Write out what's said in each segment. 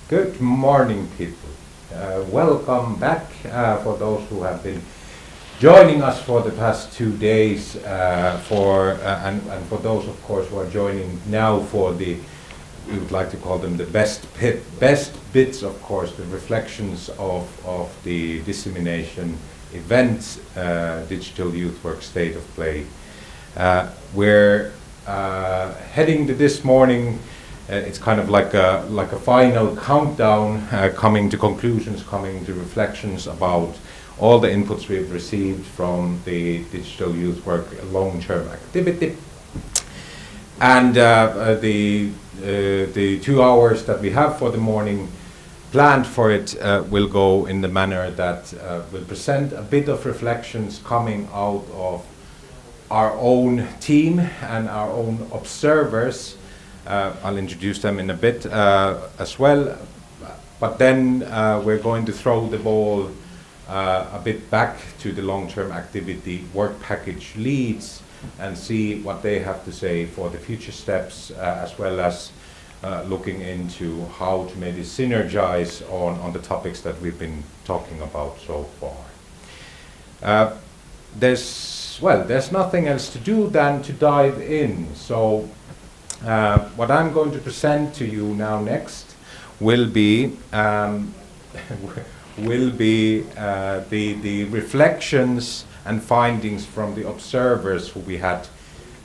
Good morning, people. Welcome back for those who have been joining us for the past 2 days, and for those, of course, who are joining now for we would like to call them the best bits, of course, the reflections of the dissemination event, Digital Youth Work State of Play. We're heading to this morning. It's kind of like a final countdown, coming to conclusions, coming to reflections about all the inputs we've received from the Digital Youth Work long-term activity. And the 2 hours that we have for the morning planned for it will go in the manner that will present a bit of reflections coming out of our own team and our own observers. I'll introduce them in a bit as well, but then we're going to throw the ball a bit back to the long-term activity work package leads and see what they have to say for the future steps, as well as looking into how to maybe synergize on the topics that we've been talking about so far. There's nothing else to do than to dive in. So what I'm going to present to you now next will be the reflections and findings from the observers who we had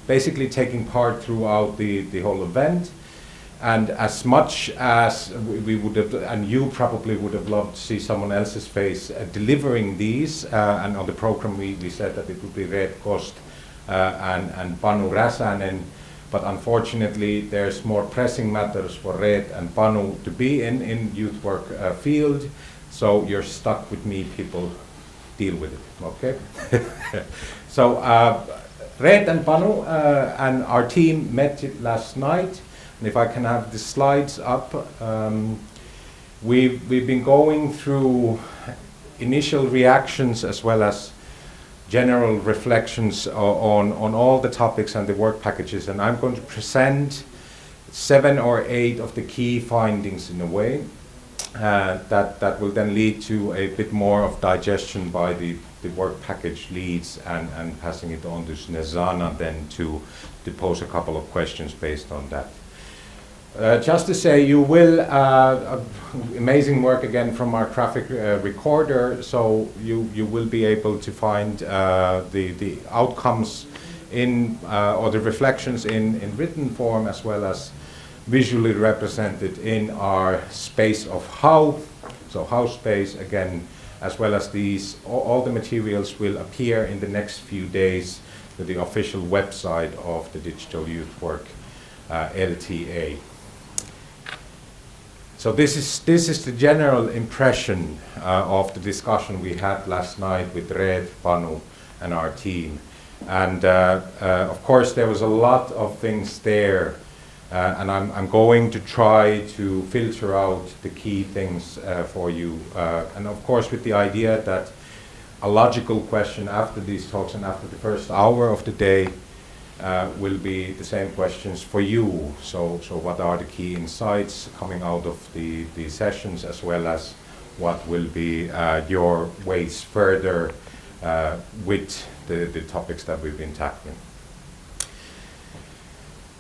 basically taking part throughout the whole event. And as much as we would have, and you probably would have loved to see someone else's face delivering these, and on the program we said that it would be Reet Kost and Panu Räsänen. But unfortunately, there's more pressing matters for Reet and Panu to be in youth work field. So you're stuck with me, people. Deal with it, okay? So Reet and Panu and our team met last night. And if I can have the slides up, we've been going through initial reactions as well as general reflections on all the topics and the work packages, and I'm going to present 7 or 8 of the key findings in a way that will then lead to a bit more of digestion by the work package leads and passing it on to Snezana then to pose a couple of questions based on that. Just to say, you will, amazing work again from our traffic recorder, so you will be able to find the outcomes in, or the reflections in written form as well as visually represented in our space of how, so how space again, as well as these, all the materials will appear in the next few days to the official website of the Digital Youth Work LTA. So this is the general impression of the discussion we had last night with Reet, Panu, and our team. And of course, there was a lot of things there, and I'm going to try to filter out the key things for you. And of course, with the idea that a logical question after these talks and after the first hour of the day will be the same questions for you. So what are the key insights coming out of the sessions, as well as what will be your ways further with the topics that we've been tackling.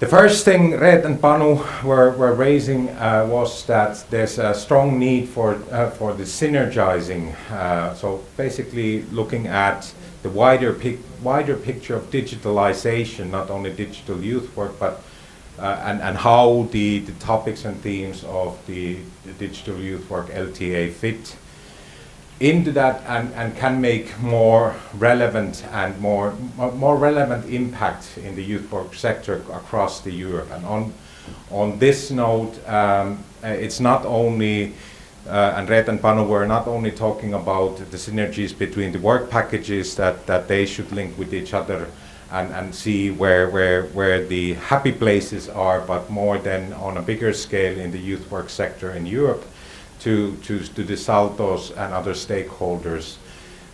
The first thing Reet and Panu were raising was that there's a strong need for the synergizing. So basically looking at the wider picture of digitalization, not only digital youth work, but and how the topics and themes of the Digital Youth Work LTA fit into that and can make more relevant and more relevant impact in the youth work sector across the Europe. And on this note, it's not only and Reet and Panu were not only talking about the synergies between the work packages that they should link with each other and see where the happy places are, but more than on a bigger scale in the youth work sector in Europe to the Saltos and other stakeholders,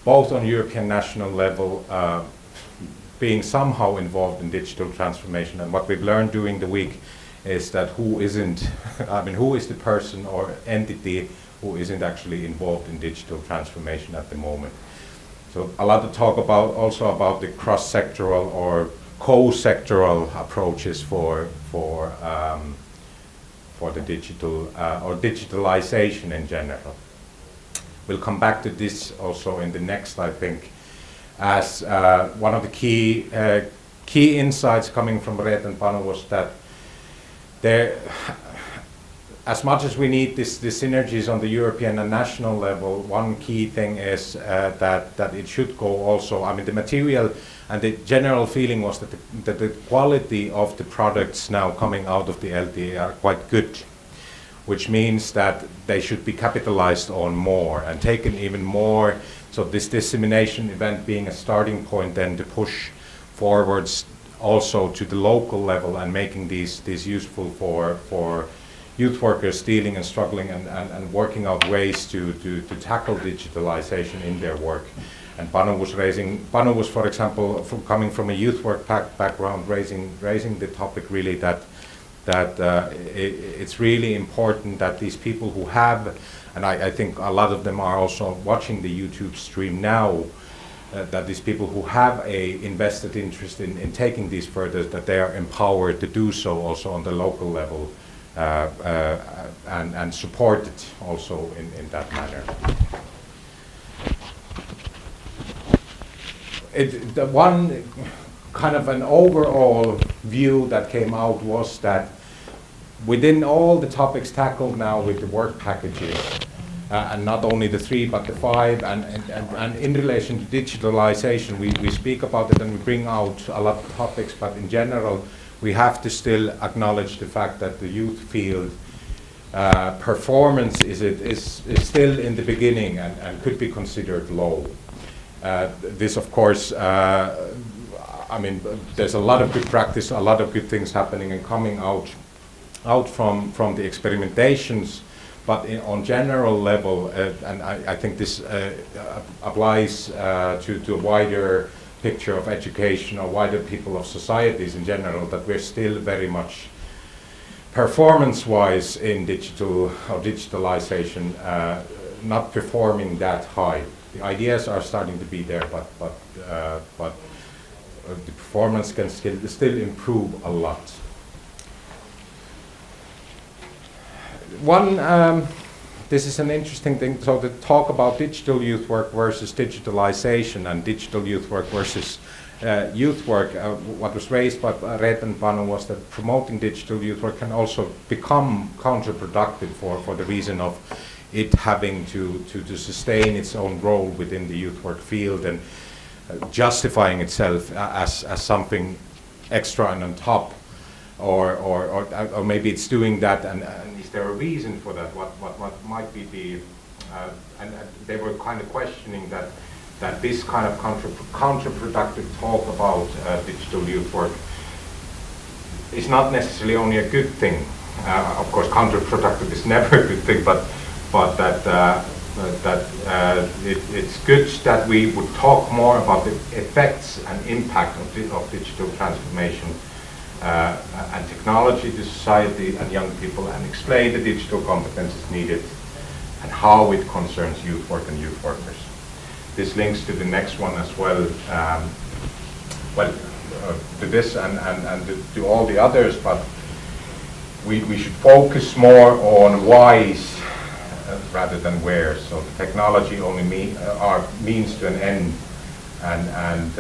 both on European national level, being somehow involved in digital transformation. And what we've learned during the week is that who isn't, I mean, who is the person or entity who isn't actually involved in digital transformation at the moment. So a lot of talk about also about the cross-sectoral or co-sectoral approaches for the digital or digitalization in general. We'll come back to this also in the next, I think, as one of the key insights coming from Reet and Panu was that there, as much as we need the synergies on the European and national level, one key thing is that it should go also, I mean, the material and the general feeling was that the quality of the products now coming out of the LTA are quite good, which means that they should be capitalized on more and taken even more. So this dissemination event being a starting point then to push forwards also to the local level and making these useful for youth workers dealing and struggling and working out ways to tackle digitalization in their work. And Panu was, for example, coming from a youth work background, raising the topic really that it's really important that these people who have, and I think a lot of them are also watching the YouTube stream now, that these people who have a invested interest in taking these further, that they are empowered to do so also on the local level and supported also in that manner. The one kind of an overall view that came out was that within all the topics tackled now with the work packages, and not only the 3 but the 5, and in relation to digitalization, we speak about it and we bring out a lot of topics, but in general we have to still acknowledge the fact that the youth field performance is still in the beginning and could be considered low. This, of course, I mean, there's a lot of good practice, a lot of good things happening and coming out from the experimentations, but on general level, and I think this applies to a wider picture of education or wider people of societies in general, that we're still very much performance-wise in digital or digitalization, not performing that high. The ideas are starting to be there, but the performance can still improve a lot. This is an interesting thing. So the talk about digital youth work versus digitalization and digital youth work versus youth work, what was raised by Reet and Panu was that promoting digital youth work can also become counterproductive for the reason of it having to sustain its own role within the youth work field and justifying itself as something extra and on top, or maybe it's doing that, and is there a reason for that? What might be the and they were kind of questioning that this kind of counterproductive talk about digital youth work is not necessarily only a good thing. Of course, counterproductive is never a good thing, but that it's good that we would talk more about the effects and impact of digital transformation and technology to society and young people, and explain the digital competences needed and how it concerns youth work and youth workers. This links to the next one as well, to this and to all the others, but we should focus more on whys rather than where. So the technology only means to an end, and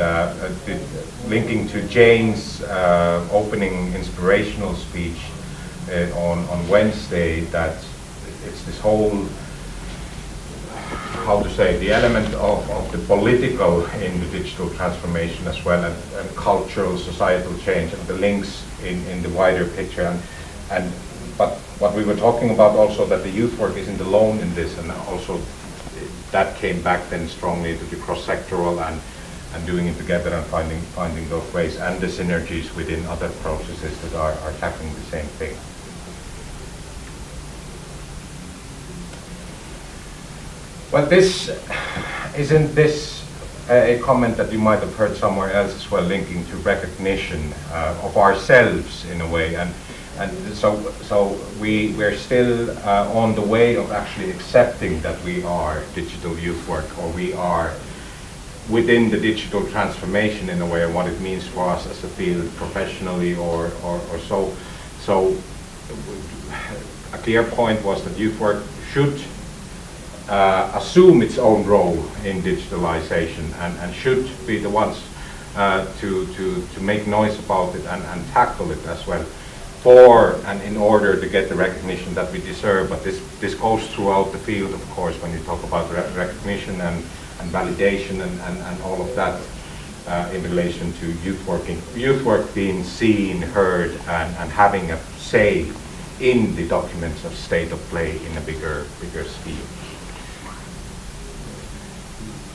linking to Jane's opening inspirational speech on Wednesday, that it's this whole, how to say, the element of the political in the digital transformation as well, and cultural, societal change, and the links in the wider picture. But what we were talking about also, that the youth work isn't alone in this, and also that came back then strongly to the cross-sectoral and doing it together and finding those ways and the synergies within other processes that are tackling the same thing. Well, isn't this a comment that you might have heard somewhere else as well, linking to recognition of ourselves in a way, and And so we're still on the way of actually accepting that we are digital youth work, or we are within the digital transformation in a way, and what it means for us as a field professionally or so. So a clear point was that youth work should assume its own role in digitalization and should be the ones to make noise about it and tackle it as well, for and in order to get the recognition that we deserve. But this goes throughout the field, of course, when you talk about recognition and validation and all of that in relation to youth work being seen, heard, and having a say in the documents of state of play in a bigger scheme.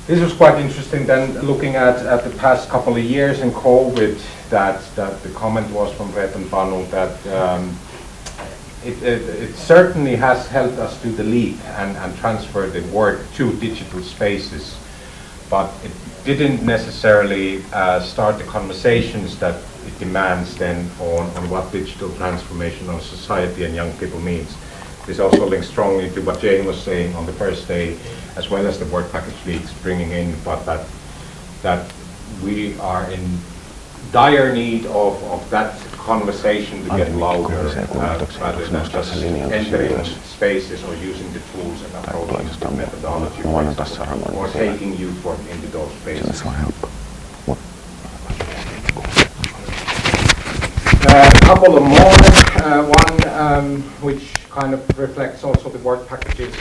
This was quite interesting then, looking at the past couple of years in COVID, that the comment was from Red and Panu that it certainly has helped us do the leap and transfer the work to digital spaces, but it didn't necessarily start the conversations that it demands then on what digital transformation of society and young people means. This also links strongly to what Jane was saying on the first day, as well as the work package leaks bringing in, but that we are in dire need of that conversation to get louder, rather than just entering spaces or using the tools and approaching the methodology or taking youth work into those spaces. A couple of more, one which kind of reflects also the work packages,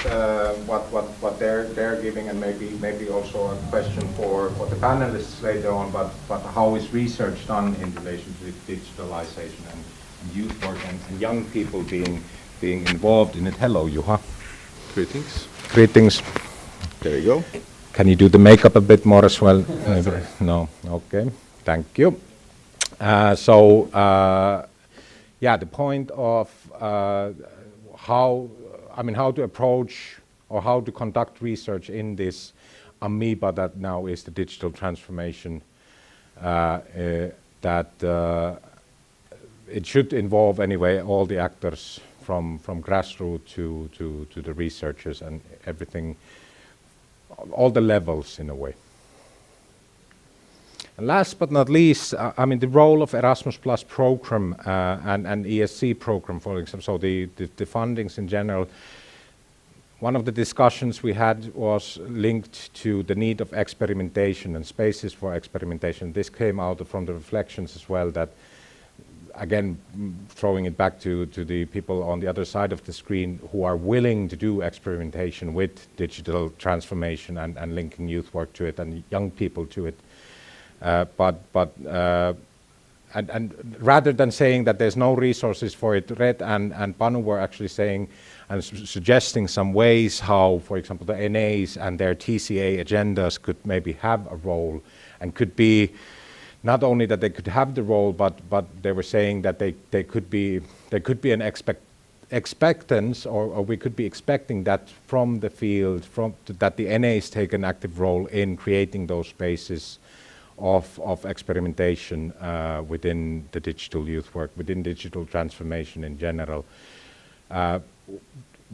what they're giving, and maybe also a question for the panelists later on, but how is research done in relation to digitalization and youth work and young people being involved in it? Hello, Juha. Greetings. Greetings. There you go. Can you do the makeup a bit more as well? No? Okay, thank you. Yeah, the point of how to approach or how to conduct research in this amoeba that now is the digital transformation, that it should involve anyway all the actors from grassroots to the researchers and everything, all the levels in a way. And last but not least, the role of Erasmus Plus program and ESC program, for example, so the fundings in general. One of the discussions we had was linked to the need of experimentation and spaces for experimentation. This came out from the reflections as well, that again, throwing it back to the people on the other side of the screen who are willing to do experimentation with digital transformation and linking youth work to it and young people to it. And rather than saying that there's no resources for it, Red and Panu were actually saying and suggesting some ways how, for example, the NAs and their TCA agendas could maybe have a role, and could be not only that they could have the role, but they were saying that there could be an expectance, or we could be expecting that from the field, that the NAs take an active role in creating those spaces of experimentation within the digital youth work, within digital transformation in general.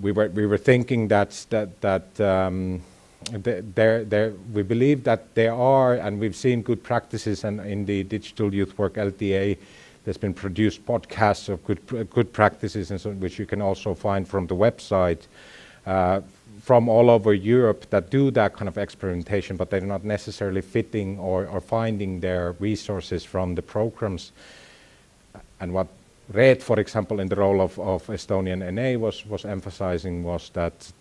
We were thinking that we believe that there are, and we've seen good practices, and in the digital youth work LTA, there's been produced podcasts of good practices, and so, which you can also find from the website. From all over Europe that do that kind of experimentation, but they're not necessarily fitting or finding their resources from the programs. And what Red, for example, in the role of Estonian NA was emphasizing was that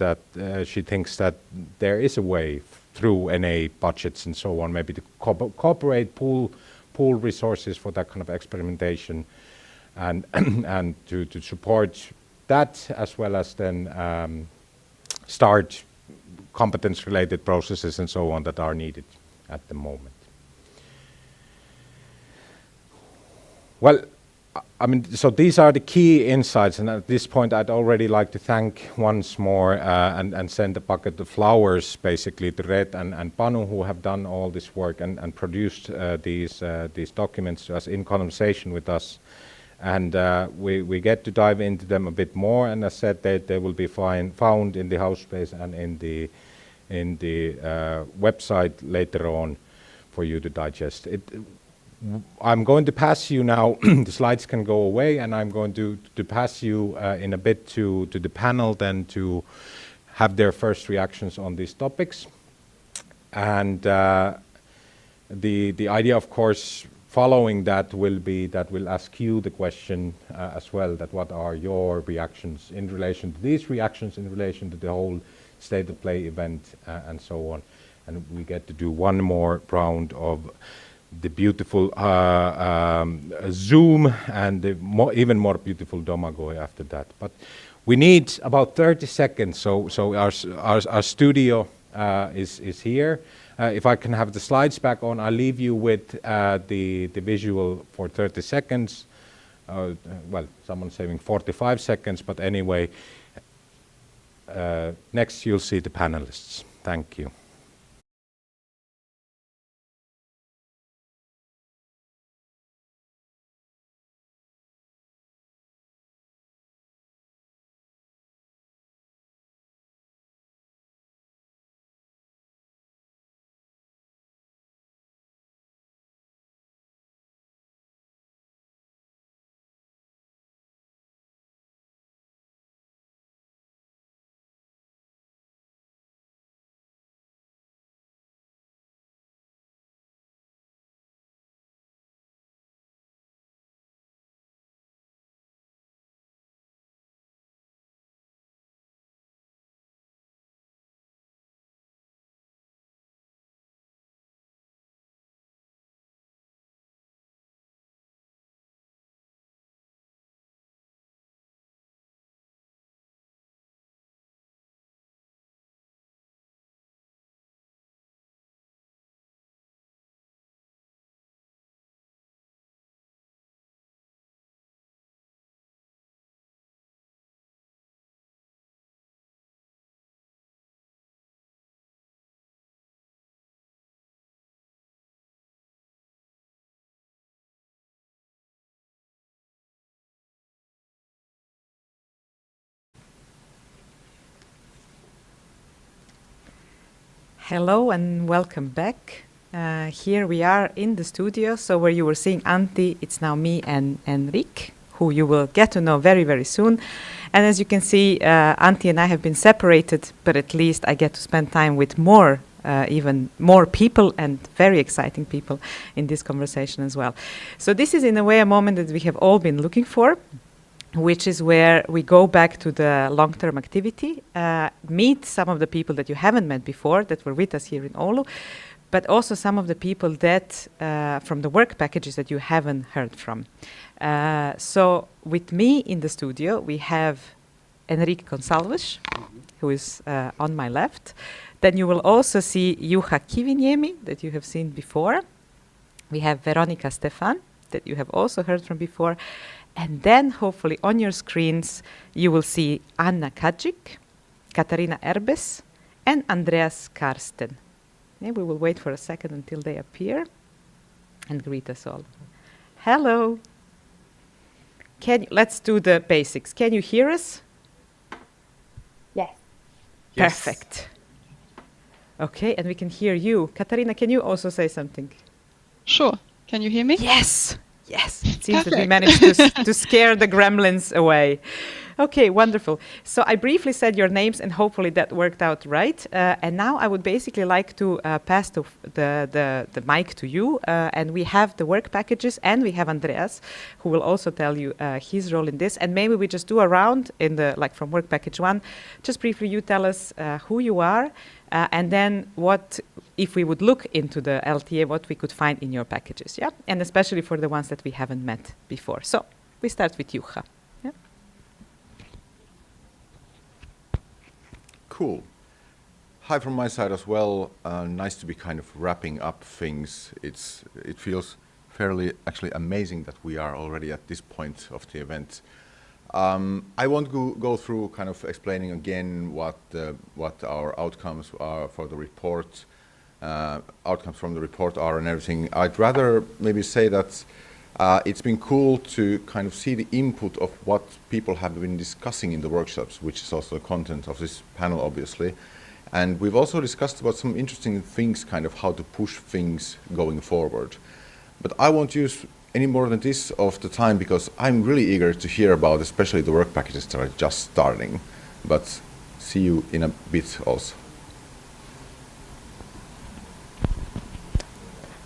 she thinks that there is a way through NA budgets and so on, maybe to cooperate, pool resources for that kind of experimentation, and and to support that, as well as then start competence-related processes and so on that are needed at the moment. Well, so these are the key insights, and at this point I'd already like to thank once more and send a bucket of flowers basically to Red and Panu, who have done all this work and produced these documents to us in conversation with us. And we get to dive into them a bit more, and as said, they will be found in the house space and in the website later on for you to digest. I'm going to pass you now, the slides can go away, and I'm going to pass you in a bit to the panel then to have their first reactions on these topics. And the idea, of course, following that will be that we'll ask you the question as well, that what are your reactions in relation to these reactions, in relation to the whole State of Play event and so on. And we get to do one more round of the beautiful Zoom and the even more beautiful Domagoy after that. But we need about 30 seconds, so our studio is here. If I can have the slides back on, I'll leave you with the visual for 30 seconds. Well, someone's saying 45 seconds, but anyway, next you'll see the panelists. Thank you. Hello and welcome back. Here we are in the studio. So where you were seeing Antti, it's now me and Enrique, who you will get to know very, very soon. And as you can see, Antti and I have been separated, but at least I get to spend time with even more people, and very exciting people in this conversation as well. So this is in a way a moment that we have all been looking for, which is where we go back to the long-term activity, meet some of the people that you haven't met before that were with us here in Oulu, but also some of the people that from the work packages that you haven't heard from. So with me in the studio, we have Enrique Gonçalves, who is on my left. Then you will also see Juha Kiviniemi, that you have seen before. We have Veronica Stefan, that you have also heard from before. And then, hopefully, on your screens, you will see Anna Kajic, Katarina Erbes, and Andreas Karsten. Yeah, we will wait for a second until they appear and greet us all. Hello. Let's do the basics. Can you hear us? Yes. Perfect. Okay, and we can hear you. Katarina, can you also say something? Sure. Can you hear me? Yes. Yes, it seems Perfect. that we managed to scare the gremlins away. Okay, wonderful. So I briefly said your names, and hopefully that worked out right. And now I would basically like to pass the mic to you. And we have the work packages, and we have Andreas, who will also tell you his role in this. And maybe we just do a round in from work package 1. Just briefly, you tell us who you are, and then what, if we would look into the LTA, what we could find in your packages, yeah? And especially for the ones that we haven't met before. So we start with Juha. Yeah? Cool. Hi from my side as well. Nice to be kind of wrapping up things. It feels fairly actually amazing that we are already at this point of the event. I won't go through kind of explaining again what our outcomes are for the report, outcomes from the report are and everything. I'd rather maybe say that It's been cool to kind of see the input of what people have been discussing in the workshops, which is also the content of this panel, obviously. And we've also discussed about some interesting things, kind of how to push things going forward. But I won't use any more than this of the time because I'm really eager to hear about especially the work packages that are just starting. But see you in a bit also.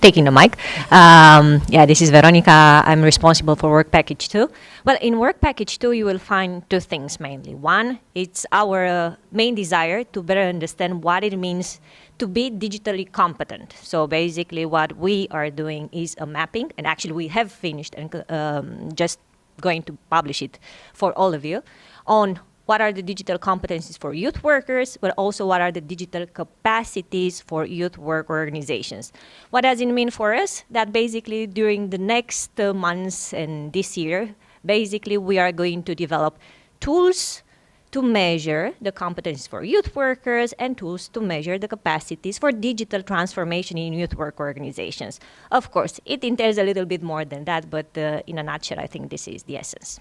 Taking the mic. Yeah, this is Veronica. I'm responsible for Work Package 2. Well, in Work Package 2, you will find two things mainly. One, it's our main desire to better understand what it means to be digitally competent. So basically what we are doing is a mapping, and actually we have finished and just going to publish it for all of you, on what are the digital competencies for youth workers, but also what are the digital capacities for youth work organizations. What does it mean for us? That basically during the next months and this year, basically we are going to develop tools to measure the competencies for youth workers and tools to measure the capacities for digital transformation in youth work organizations. Of course, it entails a little bit more than that, but in a nutshell, I think this is the essence.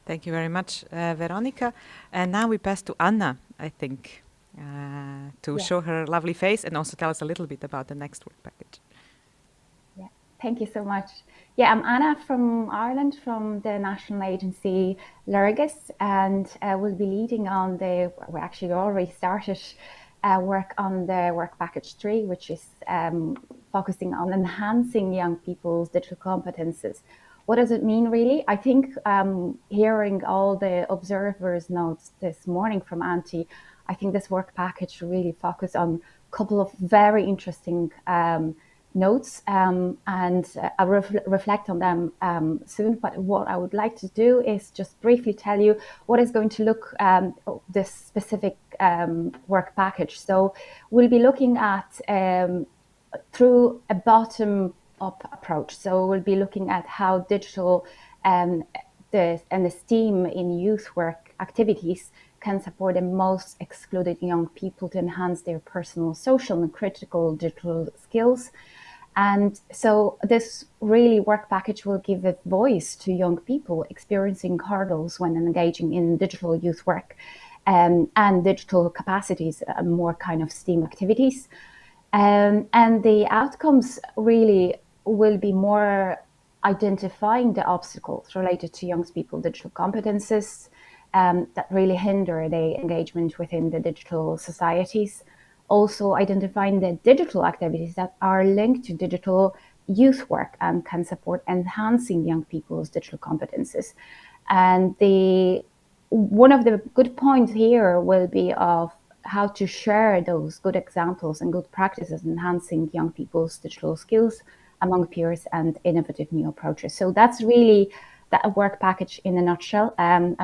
Thank you very much, Veronica. And now we pass to Anna, I think, to show her lovely face and also tell us a little bit about the next work package. Yeah, thank you so much. Yeah, I'm Anna from Ireland, from the national agency Lurgus, and we'll be leading on we actually already started work on the work package 3, which is focusing on enhancing young people's digital competences. What does it mean, really? I think hearing all the observers' notes this morning from Antti, I think this work package really focused on a couple of very interesting notes, and I'll reflect on them soon. But what I would like to do is just briefly tell you what is going to look this specific work package. So we'll be looking at through a bottom-up approach. So we'll be looking at how digital and the STEAM in youth work activities can support the most excluded young people to enhance their personal, social, and critical digital skills. And so this really work package will give a voice to young people experiencing hurdles when engaging in digital youth work and digital capacities, more kind of STEAM activities. And the outcomes really will be more identifying the obstacles related to young people's digital competences that really hinder the engagement within the digital societies. Also identifying the digital activities that are linked to digital youth work and can support enhancing young people's digital competences. And one of the good points here will be of how to share those good examples and good practices enhancing young people's digital skills among peers and innovative new approaches. So that's really that work package in a nutshell. And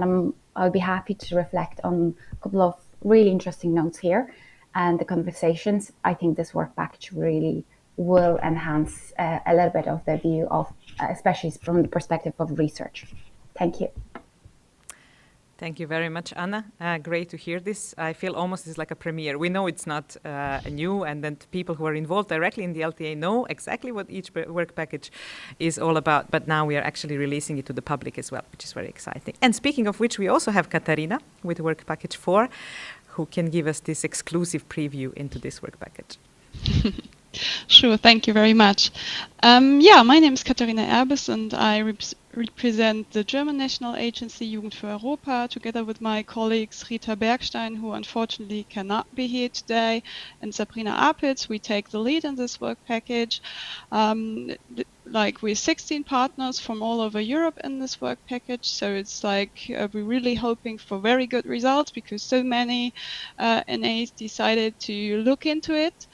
I'll be happy to reflect on a couple of really interesting notes here and the conversations. I think this work package really will enhance a little bit of the view of, especially from the perspective of research. Thank you. Thank you very much, Anna. Great to hear this. I feel almost it's like a premiere. We know it's not new, and then people who are involved directly in the LTA know exactly what each work package is all about. But now we are actually releasing it to the public as well, which is very exciting. And speaking of which, we also have Katarina with work package 4, who can give us this exclusive preview into this work package. Sure, thank you very much. Yeah, my name is Katharina Erbes and I represent the German National Agency Jugend für Europa together with my colleagues Rita Bergstein, who unfortunately cannot be here today, and Sabrina Apitz. We take the lead in this work package. We're 16 partners from all over Europe in this work package, so it's we're really hoping for very good results because so many NAs decided to look into it.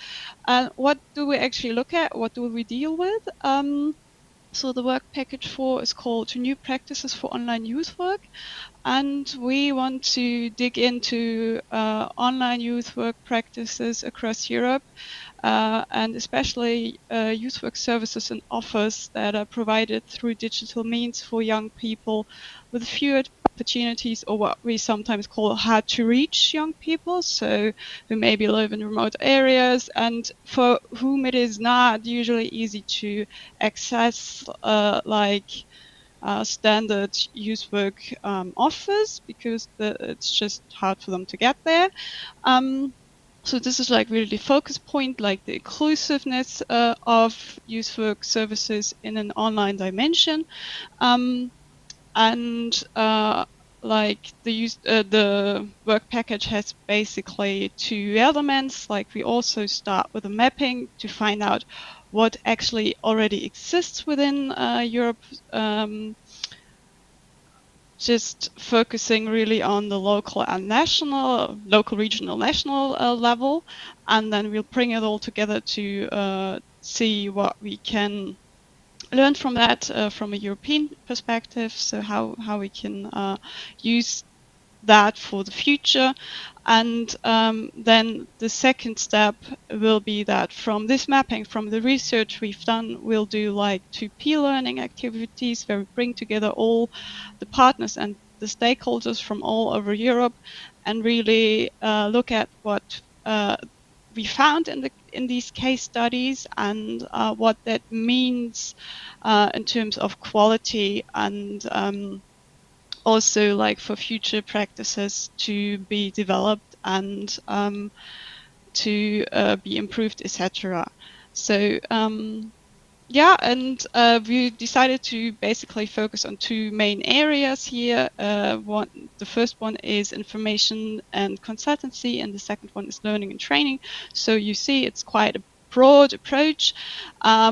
What do we actually look at? What do we deal with? So the work package 4 is called New Practices for Online Youth Work, and we want to dig into online youth work practices across Europe, and especially youth work services and offers that are provided through digital means for young people with fewer opportunities, or what we sometimes call how to reach young people, so who maybe live in remote areas and for whom it is not usually easy to access standard youth work offers, because it's just hard for them to get there. So this is like really the focus point, like the inclusiveness of youth work services in an online dimension. Like the work package has basically two elements. Like we also start with a mapping to find out what actually already exists within Europe, just focusing really on the local and regional, national level, and then we'll bring it all together to see what we can learn from that from a European perspective. So how we can use that for the future. And then the second step will be that from this mapping, from the research we've done, we'll do like 2 peer learning activities where we bring together all the partners and the stakeholders from all over Europe and really look at what we found in these case studies and what that means in terms of quality and also like for future practices to be developed and to be improved, etc. So yeah, and we decided to basically focus on 2 main areas here. The first one is information and consultancy, and the second one is learning and training. So you see, it's quite a broad approach, yeah,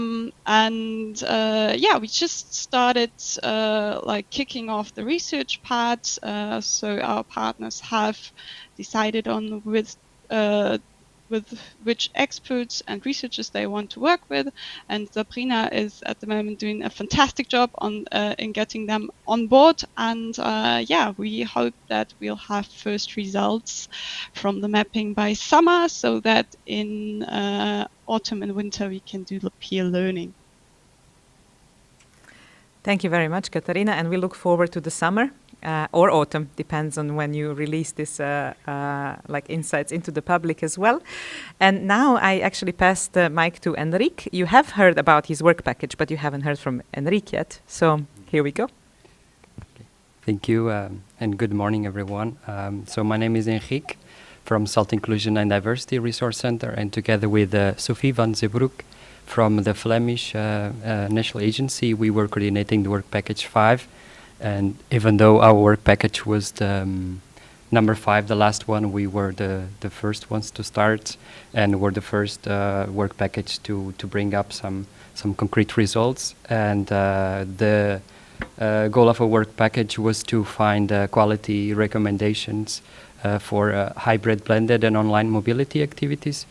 we just started like kicking off the research part. So our partners have decided on with which experts and researchers they want to work with, and Sabrina is at the moment doing a fantastic job on in getting them on board. And yeah, we hope that we'll have first results from the mapping by summer, so that in autumn and winter we can do the peer learning. Thank you very much, Katarina, and we look forward to the summer or autumn, depends on when you release this like insights into the public as well. And now I actually pass the mic to Enrique. You have heard about his work package, but you haven't heard from Enrique yet. So here we go. Okay. Thank you, and good morning, everyone. So my name is Enrique from Salt Inclusion and Diversity Resource Center, and together with Sophie van Zeebroek from the Flemish National Agency, we were coordinating the work package 5. And even though our work package was the number 5, the last one, we were the first ones to start, and were the first work package to bring up some concrete results. And the goal of a work package was to find quality recommendations for hybrid, blended, and online mobility activities.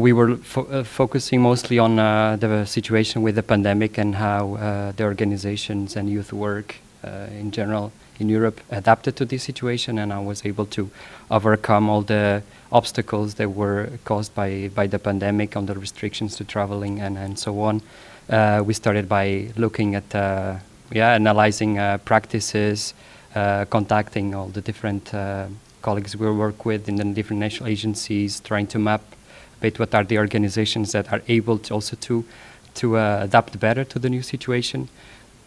We were focusing mostly on the situation with the pandemic and how the organizations and youth work in general in Europe adapted to this situation, and I was able to overcome all the obstacles that were caused by the pandemic, on the restrictions to traveling and so on. We started by looking at analyzing practices, contacting all the different colleagues we work with in the different national agencies, trying to map what are the organizations that are able to also to adapt better to the new situation.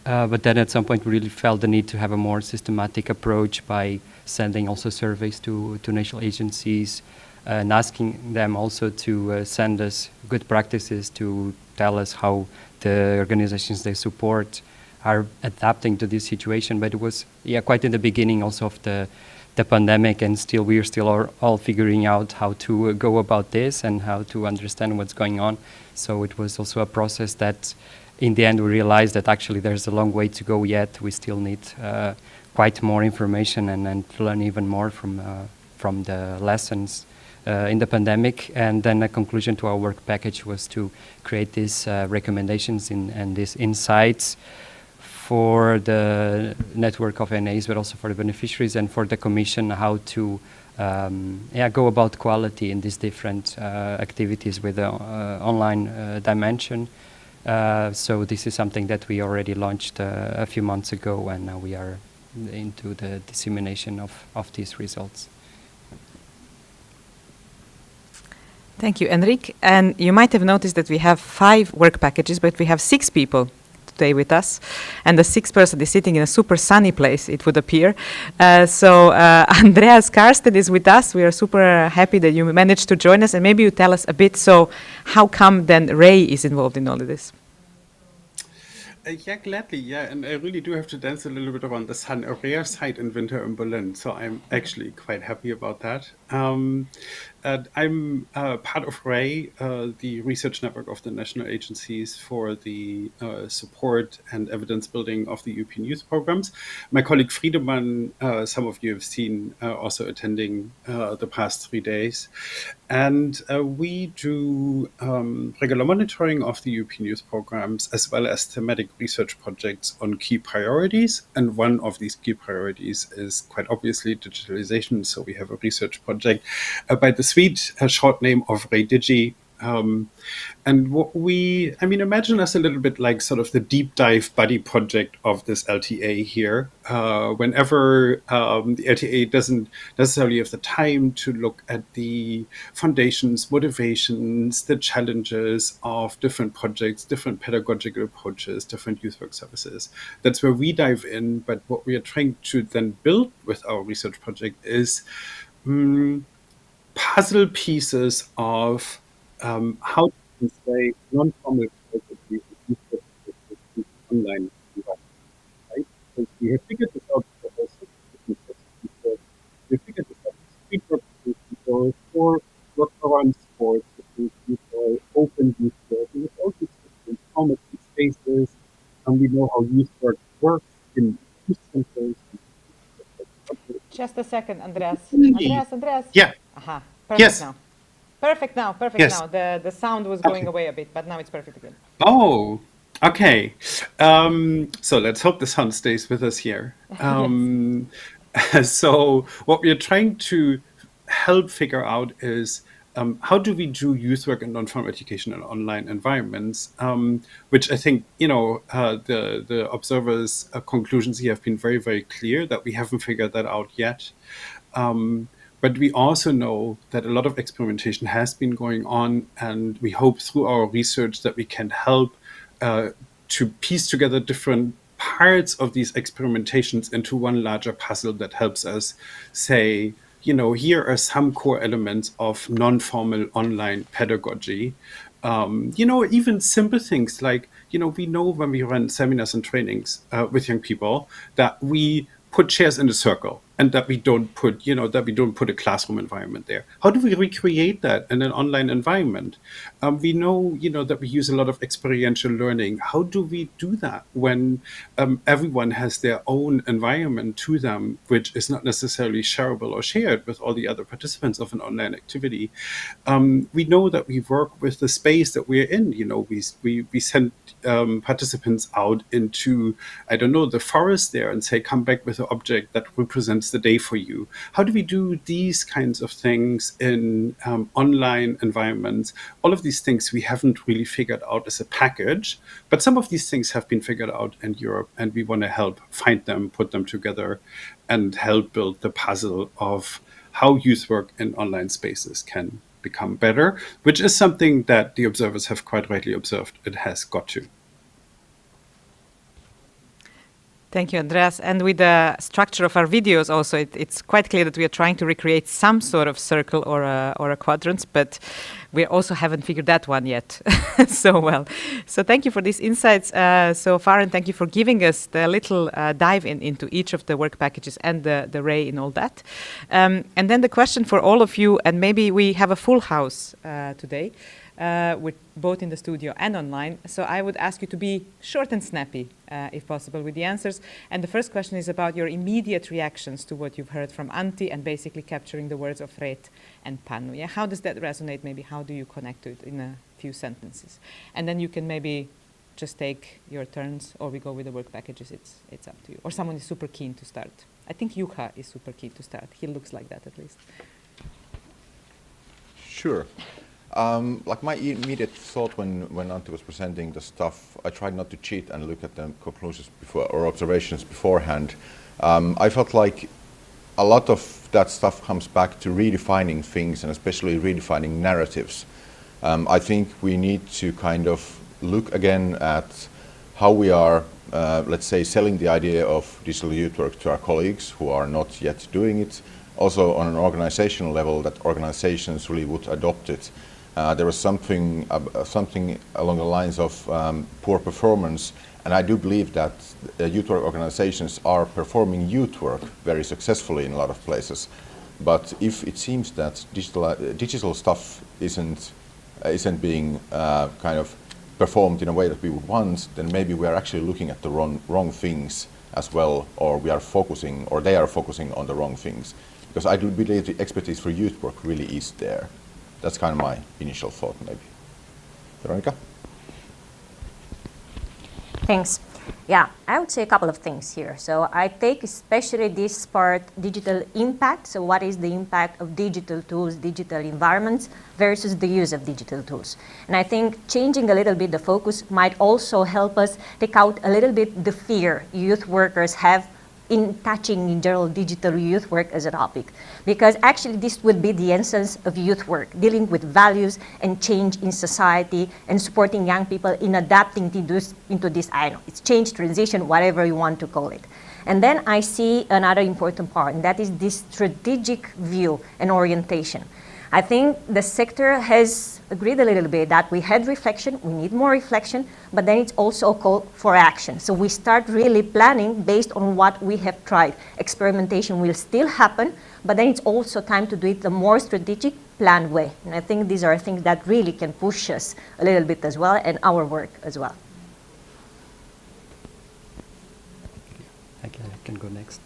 But then at some point we really felt the need to have a more systematic approach by sending also surveys to national agencies and asking them also to send us good practices, to tell us how the organizations they support are adapting to this situation. But it was quite in the beginning also of the pandemic, and we are still all figuring out how to go about this and how to understand what's going on. So it was also a process that in the end we realized that actually there's a long way to go yet. We still need quite more information and to learn even more from the lessons in the pandemic. And then a conclusion to our work package was to create these recommendations and these insights for the network of NAs, but also for the beneficiaries and for the Commission, how to go about quality in these different activities with the online dimension. So this is something that we already launched a few months ago, and now we are into the dissemination of these results. Thank you, Enrique. And you might have noticed that we have 5 work packages, but we have 6 people today with us. And the 6th person is sitting in a super sunny place, it would appear. So Andreas Karsten is with us. We are super happy that you managed to join us. And maybe you tell us a bit, so how come then Ray is involved in all of this? Yeah, gladly, yeah. And I really do have to dance a little bit around the sun. A rare sight in winter in Berlin. So I'm actually quite happy about that. I'm part of RAY, the research network of the national agencies for the support and evidence building of the European youth programs. My colleague Friedemann, some of you have seen also attending the past 3 days. And we do regular monitoring of the European youth programs, as well as thematic research projects on key priorities. And one of these key priorities is quite obviously digitalization. So we have a research project by the Swede short name of Redigi. And what imagine us a little bit like sort of the deep dive buddy project of this LTA here. Whenever the LTA doesn't necessarily have the time to look at the foundations, motivations, the challenges of different projects, different pedagogical approaches, different youth work services. That's where we dive in. But what we are trying to then build with our research project is puzzle pieces of how to say non-formal pedagogy online, right? Because we have figured this out for all sorts of different types of people. We figured this out for street work people, for work around sports, people, open youth work, and with all these different formats and spaces, and we know how youth work works in youth centers. Just a second, Andreas. Andreas. Yeah. Aha. Perfect Yes. now. Perfect now. Perfect Yes. now. The sound was going away a bit, but now it's perfect again. Oh, okay. So let's hope the sun stays with us here. So what we are trying to help figure out is how do we do youth work in non-formal education in online environments, which I think, the observers' conclusions here have been very, very clear that we haven't figured that out yet. But we also know that a lot of experimentation has been going on, and we hope through our research that we can help to piece together different parts of these experimentations into one larger puzzle that helps us say, here are some core elements of non-formal online pedagogy. Even simple things like, we know when we run seminars and trainings with young people that we put chairs in a circle and that we don't put a classroom environment there. How do we recreate that in an online environment? We know, that we use a lot of experiential learning. How do we do that when everyone has their own environment to them, which is not necessarily shareable or shared with all the other participants of an online activity? We know that we work with the space that we're in. We send participants out into, the forest there and say, come back with an object that represents the day for you. How do we do these kinds of things in online environments? All of these things we haven't really figured out as a package, but some of these things have been figured out in Europe, and we want to help find them, put them together, and help build the puzzle of how youth work in online spaces can become better, which is something that the observers have quite rightly observed it has got to. Thank you, Andreas. And with the structure of our videos also, it's quite clear that we are trying to recreate some sort of circle or a quadrant, but we also haven't figured that one yet so well. So thank you for these insights so far, and thank you for giving us the little dive into each of the work packages and the Ray in all that. And then the question for all of you, and maybe we have a full house today, with both in the studio and online. So I would ask you to be short and snappy, if possible, with the answers. And the first question is about your immediate reactions to what you've heard from Antti and basically capturing the words of Reet and Panu. Yeah? How does that resonate? Maybe how do you connect to it in a few sentences? And then you can maybe just take your turns, or we go with the work packages. It's up to you. Or someone is super keen to start. I think Juha is super keen to start. He looks like that at least. Sure. Like my immediate thought when Antti was presenting the stuff, I tried not to cheat and look at the conclusions before or observations beforehand. I felt like a lot of that stuff comes back to redefining things and especially redefining narratives. I think we need to kind of look again at how we are, let's say, selling the idea of digital youth work to our colleagues who are not yet doing it. Also on an organizational level, that organizations really would adopt it. There was something along the lines of poor performance, and I do believe that youth work organizations are performing youth work very successfully in a lot of places. But if it seems that digital stuff isn't being kind of performed in a way that we would want, then maybe we are actually looking at the wrong things as well, or we are focusing, or they are focusing on the wrong things. Because I do believe the expertise for youth work really is there. That's kind of my initial thought, maybe. Veronica? Thanks. Yeah, I would say a couple of things here. So I take especially this part, digital impact. So what is the impact of digital tools, digital environments versus the use of digital tools? And I think changing a little bit the focus might also help us take out a little bit the fear youth workers have in touching in general digital youth work as a topic, because actually this would be the essence of youth work, dealing with values and change in society and supporting young people in adapting to into this, I don't know, it's change, transition, whatever you want to call it. And then I see another important part, and that is this strategic view and orientation. I think the sector has agreed a little bit that we had reflection, we need more reflection, but then it's also a call for action. So we start really planning based on what we have tried. Experimentation will still happen, but then it's also time to do it the more strategic, planned way. And I think these are things that really can push us a little bit as well, and our work as well. I can go next.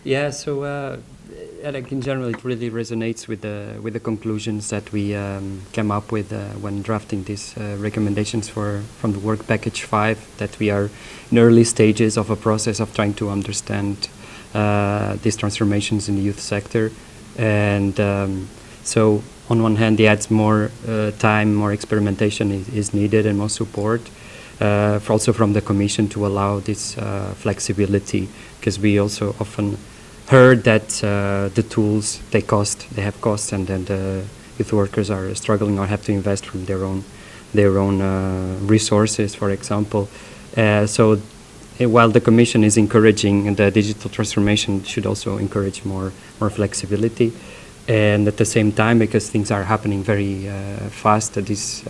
Yeah, so like in general, it really resonates with the conclusions that we came up with when drafting these recommendations from the work package 5. That we are in early stages of a process of trying to understand these transformations in the youth sector, and so on one hand, yes, more time, more experimentation is needed, and more support. Also from the Commission to allow this flexibility, because we also often heard that the tools, they have costs, and then the youth workers are struggling or have to invest from their own resources, for example. So while the Commission is encouraging the digital transformation, should also encourage more flexibility. And at the same time, because things are happening very fast, these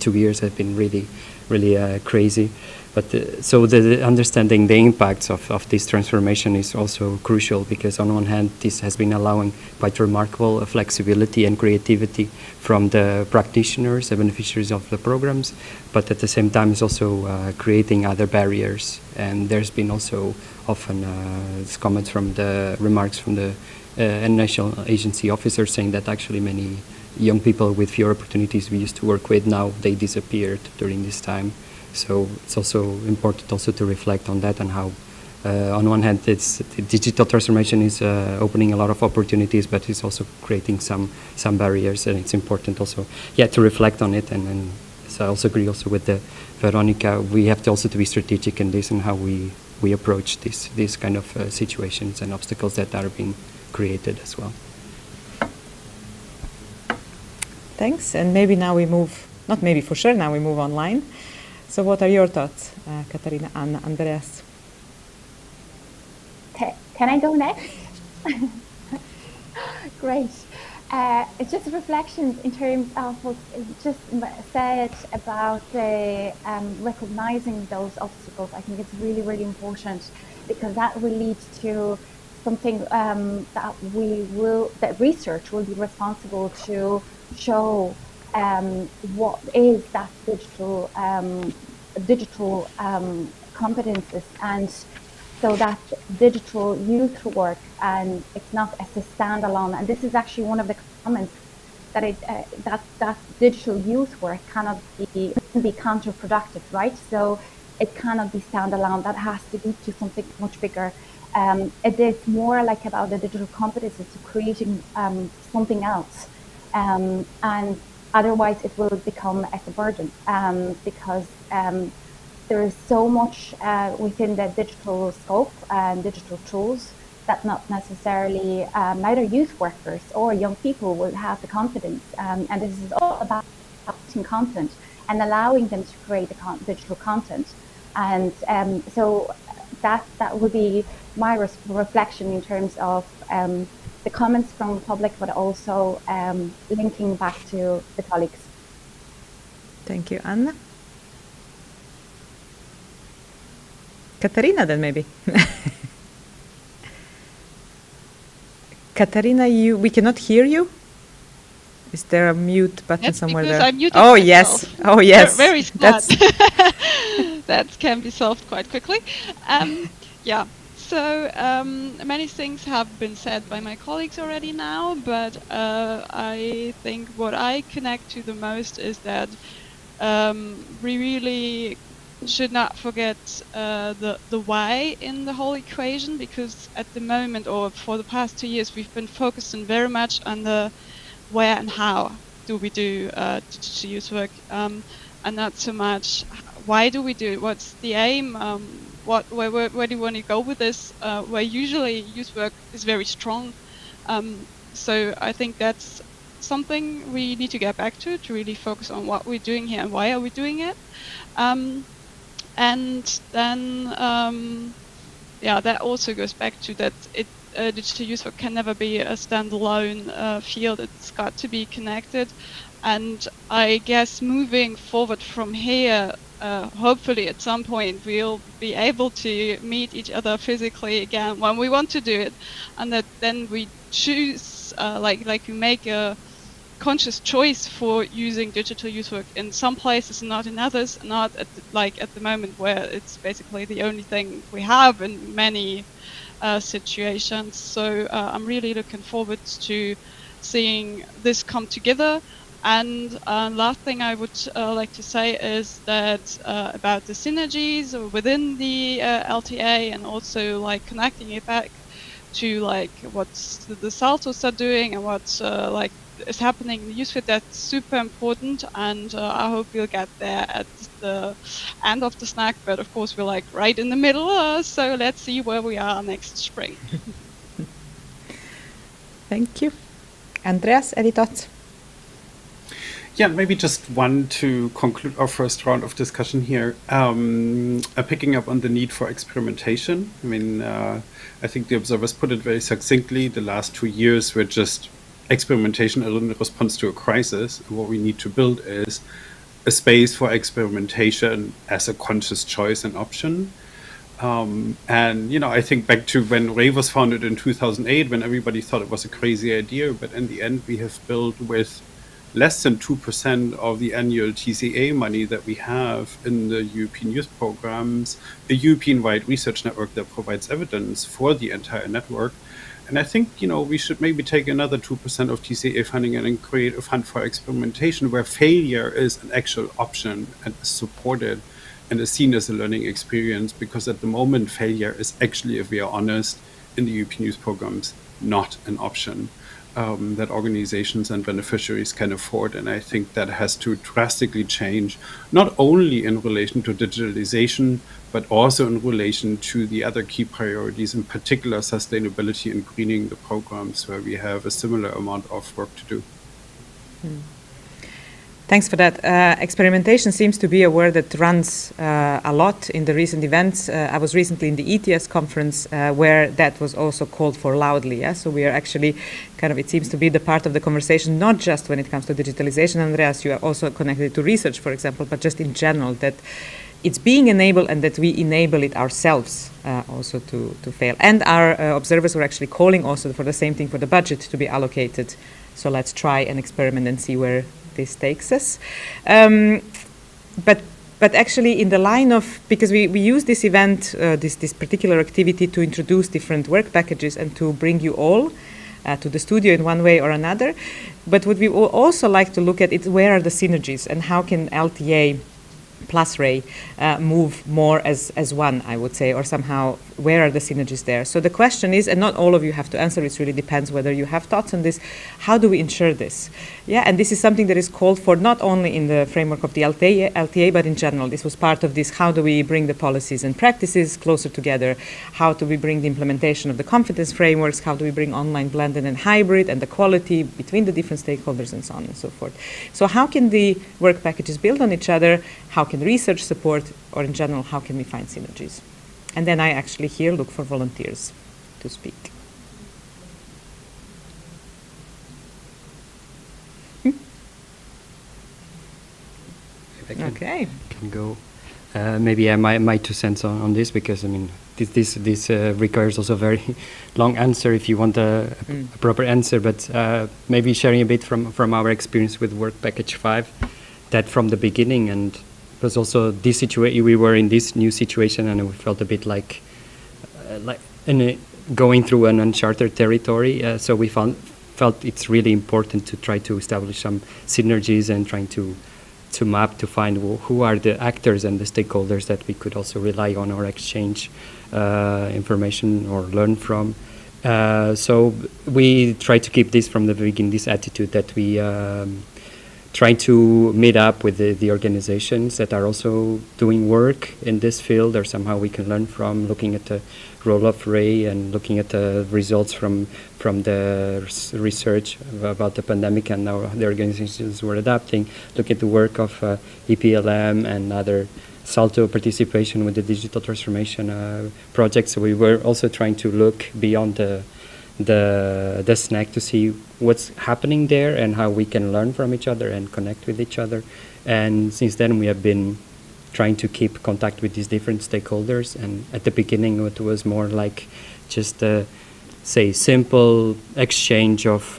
2 years have been really crazy. But so the understanding the impacts of this transformation is also crucial, because on one hand, this has been allowing quite remarkable flexibility and creativity from the practitioners, the beneficiaries of the programs, but at the same time it's also creating other barriers. And there's been also often comments from the remarks from the national agency officers saying that actually many young people with fewer opportunities we used to work with, now they disappeared during this time. So it's also important also to reflect on that, and how on one hand digital transformation is opening a lot of opportunities, but it's also creating some barriers, and it's important also to reflect on it. And so I also agree also with Veronica, we have to also to be strategic in this and how we approach these kind of situations and obstacles that are being created as well. Thanks. And maybe now we move, not maybe for sure, now we move online. So what are your thoughts, Katarina, Anna, Andreas? Can I go next? Great. It's just reflections in terms of what you just said about recognizing those obstacles. I think it's really, really important, because that will lead to something that research will be responsible to show what is that digital competences, and so that digital youth work, and it's not as a standalone. And this is actually one of the comments that that digital youth work cannot be counterproductive, right? So it cannot be standalone. That has to lead to something much bigger. It is more like about the digital competences to creating something else. And Otherwise, it will become as a burden because there is so much within the digital scope and digital tools that not necessarily neither youth workers or young people will have the confidence. And this is all about creating content and allowing them to create the digital content. And so that would be my reflection in terms of the comments from the public, but also linking back to the colleagues. Thank you, Anna. Katarina, then maybe. Katarina, we cannot hear you. Is there a mute button somewhere there? I muted oh myself. yes, oh yes. Very smart. That can be solved quite quickly. Yeah. So many things have been said by my colleagues already now, but I think what I connect to the most is that we really should not forget the why in the whole equation, because at the moment, or for the past 2 years, we've been focusing very much on the where and how do we do digital youth work, and not so much why do we do it, what's the aim, where do you want to go with this, where usually youth work is very strong. So I think that's something we need to get back to really focus on what we're doing here and why are we doing it. And then, yeah, that also goes back to that digital youth work can never be a standalone field. It's got to be connected. And I guess moving forward from here, hopefully at some point we'll be able to meet each other physically again when we want to do it, and that then we choose, like we make a conscious choice for using digital youth work in some places and not in others, not at the moment where it's basically the only thing we have in many situations. So I'm really looking forward to seeing this come together. And last thing I would like to say is that about the synergies within the LTA, and also like connecting it back to like what the Saltos are doing and what like is happening in the youth field. That's super important, and I hope we'll get there at the end of the snack. But of course, we're like right in the middle, so let's see where we are next spring. Thank you. Andreas, any thoughts? Yeah, maybe just one to conclude our first round of discussion here. Picking up on the need for experimentation. I mean, I think the observers put it very succinctly. The last 2 years were just experimentation in response to a crisis. What we need to build is a space for experimentation as a conscious choice and option. And, you know, I think back to when Ray was founded in 2008, when everybody thought it was a crazy idea. But in the end, we have built with less than 2% of the annual TCA money that we have in the European youth programs, a European-wide research network that provides evidence for the entire network. And I think, you know, we should maybe take another 2% of TCA funding and then create a fund for experimentation where failure is an actual option and is supported and is seen as a learning experience, because at the moment failure is actually, if we are honest, in the European youth programs, not an option that organizations and beneficiaries can afford. And I think that has to drastically change, not only in relation to digitalization, but also in relation to the other key priorities, in particular sustainability and greening the programs, where we have a similar amount of work to do. Thanks for that. Experimentation seems to be a word that runs a lot in the recent events. I was recently in the ETS conference where that was also called for loudly. Yeah? So we are actually kind of, it seems to be the part of the conversation, not just when it comes to digitalization. Andreas, you are also connected to research, for example, but just in general, that it's being enabled and that we enable it ourselves also to fail. And our observers were actually calling also for the same thing, for the budget to be allocated. So let's try and experiment and see where this takes us. But actually in the line of, because we use this event, this particular activity to introduce different work packages and to bring you all to the studio in one way or another. But what we also like to look at is where are the synergies and how can LTA plus Ray move more as one, I would say, or somehow where are the synergies there? So the question is, and not all of you have to answer, it really depends whether you have thoughts on this, how do we ensure this? Yeah, and this is something that is called for not only in the framework of the LTA, but in general. This was part of this, how do we bring the policies and practices closer together? How do we bring the implementation of the competence frameworks? How do we bring online blended and hybrid and the quality between the different stakeholders and so on and so forth? So how can the work packages build on each other? How can research support, or in general, how can we find synergies? And then I actually here look for volunteers to speak. If I Okay. can go. Maybe my 2 cents on this, because I mean this requires also a very long answer if you want a proper answer. But maybe sharing a bit from our experience with Work Package 5, that from the beginning, and it was also this situation, we were in this new situation, and we felt a bit like going through an uncharted territory. So we felt it's really important to try to establish some synergies and trying to map, to find who are the actors and the stakeholders that we could also rely on or exchange information or learn from. So we try to keep this from the beginning, this attitude that we try to meet up with the organizations that are also doing work in this field, or somehow we can learn from, looking at the role of Ray and looking at the results from the research about the pandemic and how the organizations were adapting, look at the work of EPLM and other Salto participation with the digital transformation project. So we were also trying to look beyond the snack to see what's happening there and how we can learn from each other and connect with each other. And since then we have been trying to keep contact with these different stakeholders. And at the beginning it was more like just say simple exchange of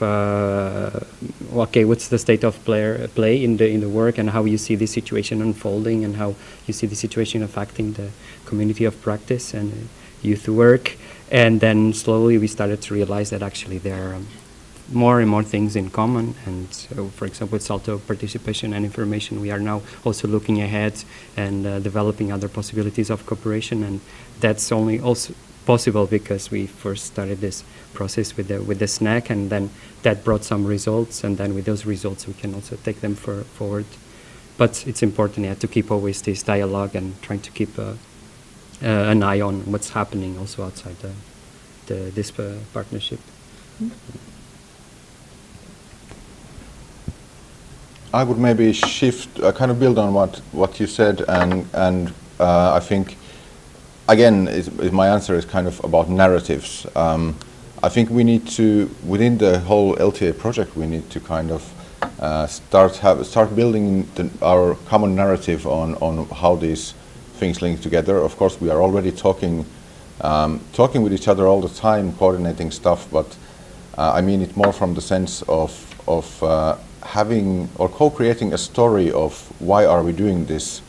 okay, what's the state of play in the work, and how you see the situation unfolding, and how you see the situation affecting the community of practice and youth work. And then slowly we started to realize that actually there are more and more things in common. And so, for example, with Salto participation and information, we are now also looking ahead and developing other possibilities of cooperation. And that's only also possible because we first started this process with the snack, and then that brought some results. And then with those results, we can also take them forward. But it's important, to keep always this dialogue and trying to keep an eye on what's happening also outside this partnership. I would maybe shift, kind of build on what you said, and I think, again, my answer is kind of about narratives. I think we need to, within the whole LTA project, we need to kind of start building our common narrative on how these things link together. Of course, we are already talking with each other all the time, coordinating stuff, but I mean it more from the sense of having or co-creating a story of why are we doing this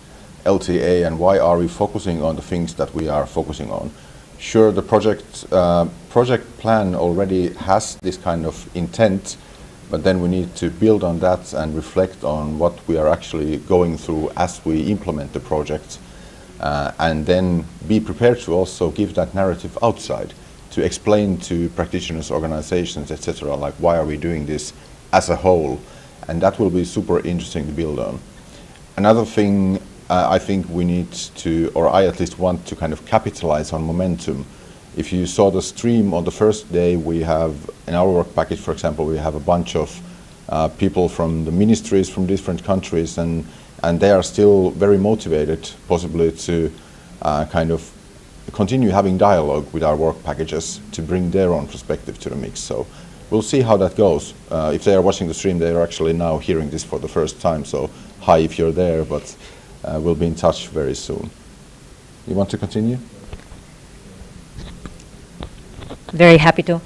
LTA and why are we focusing on the things that we are focusing on. Sure, the project plan already has this kind of intent, but then we need to build on that and reflect on what we are actually going through as we implement the project. And then be prepared to also give that narrative outside, to explain to practitioners, organizations, etc., like why are we doing this as a whole, and that will be super interesting to build on. Another thing I think we need to, or I at least want to kind of capitalize on momentum. If you saw the stream on the first day, we have, in our work package, for example, we have a bunch of people from the ministries from different countries, and they are still very motivated, possibly to kind of continue having dialogue with our work packages to bring their own perspective to the mix. So we'll see how that goes. If they are watching the stream, they are actually now hearing this for the first time. So hi if you're there, but we'll be in touch very soon. You want to continue? Very happy to.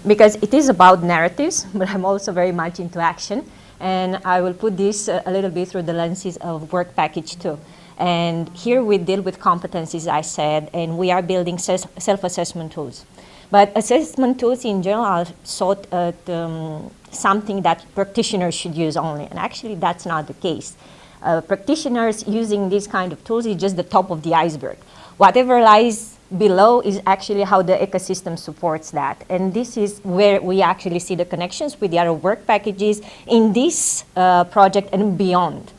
Because it is about narratives, but I'm also very much into action. And I will put this a little bit through the lenses of work package 2. And here we deal with competencies, I said, and we are building self-assessment tools. But assessment tools in general are sought at something that practitioners should use only. And actually, that's not the case. Practitioners using these kind of tools is just the top of the iceberg. Whatever lies below is actually how the ecosystem supports that. And this is where we actually see the connections with the other work packages in this project and beyond.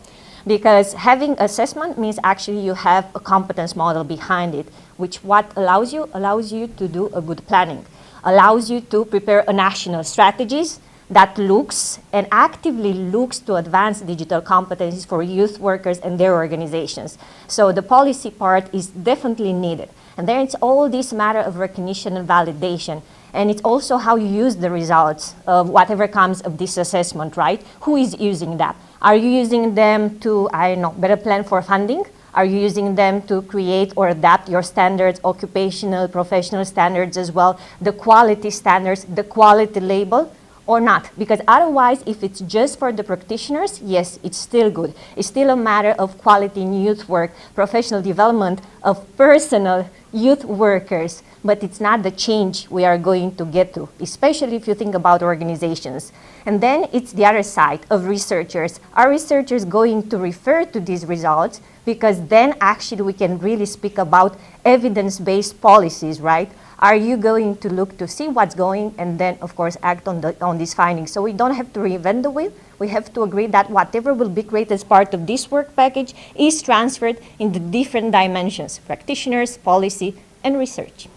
Because having assessment means actually you have a competence model behind it, which what allows you to do a good planning, allows you to prepare a national strategies that looks and actively looks to advance digital competencies for youth workers and their organizations. So the policy part is definitely needed. And then it's all this matter of recognition and validation. And it's also how you use the results of whatever comes of this assessment, right? Who is using that? Are you using them to, I don't know, better plan for funding? Are you using them to create or adapt your standards, occupational, professional standards as well, the quality standards, the quality label? Or not, because otherwise, if it's just for the practitioners, yes, it's still good. It's still a matter of quality in youth work, professional development of personal youth workers, but it's not the change we are going to get to, especially if you think about organizations. And then it's the other side of researchers. Are researchers going to refer to these results? Because then actually we can really speak about evidence-based policies, right? Are you going to look to see what's going and then, of course, act on these findings? So we don't have to reinvent the wheel. We have to agree that whatever will be created as part of this work package is transferred in the different dimensions, practitioners, policy, and research.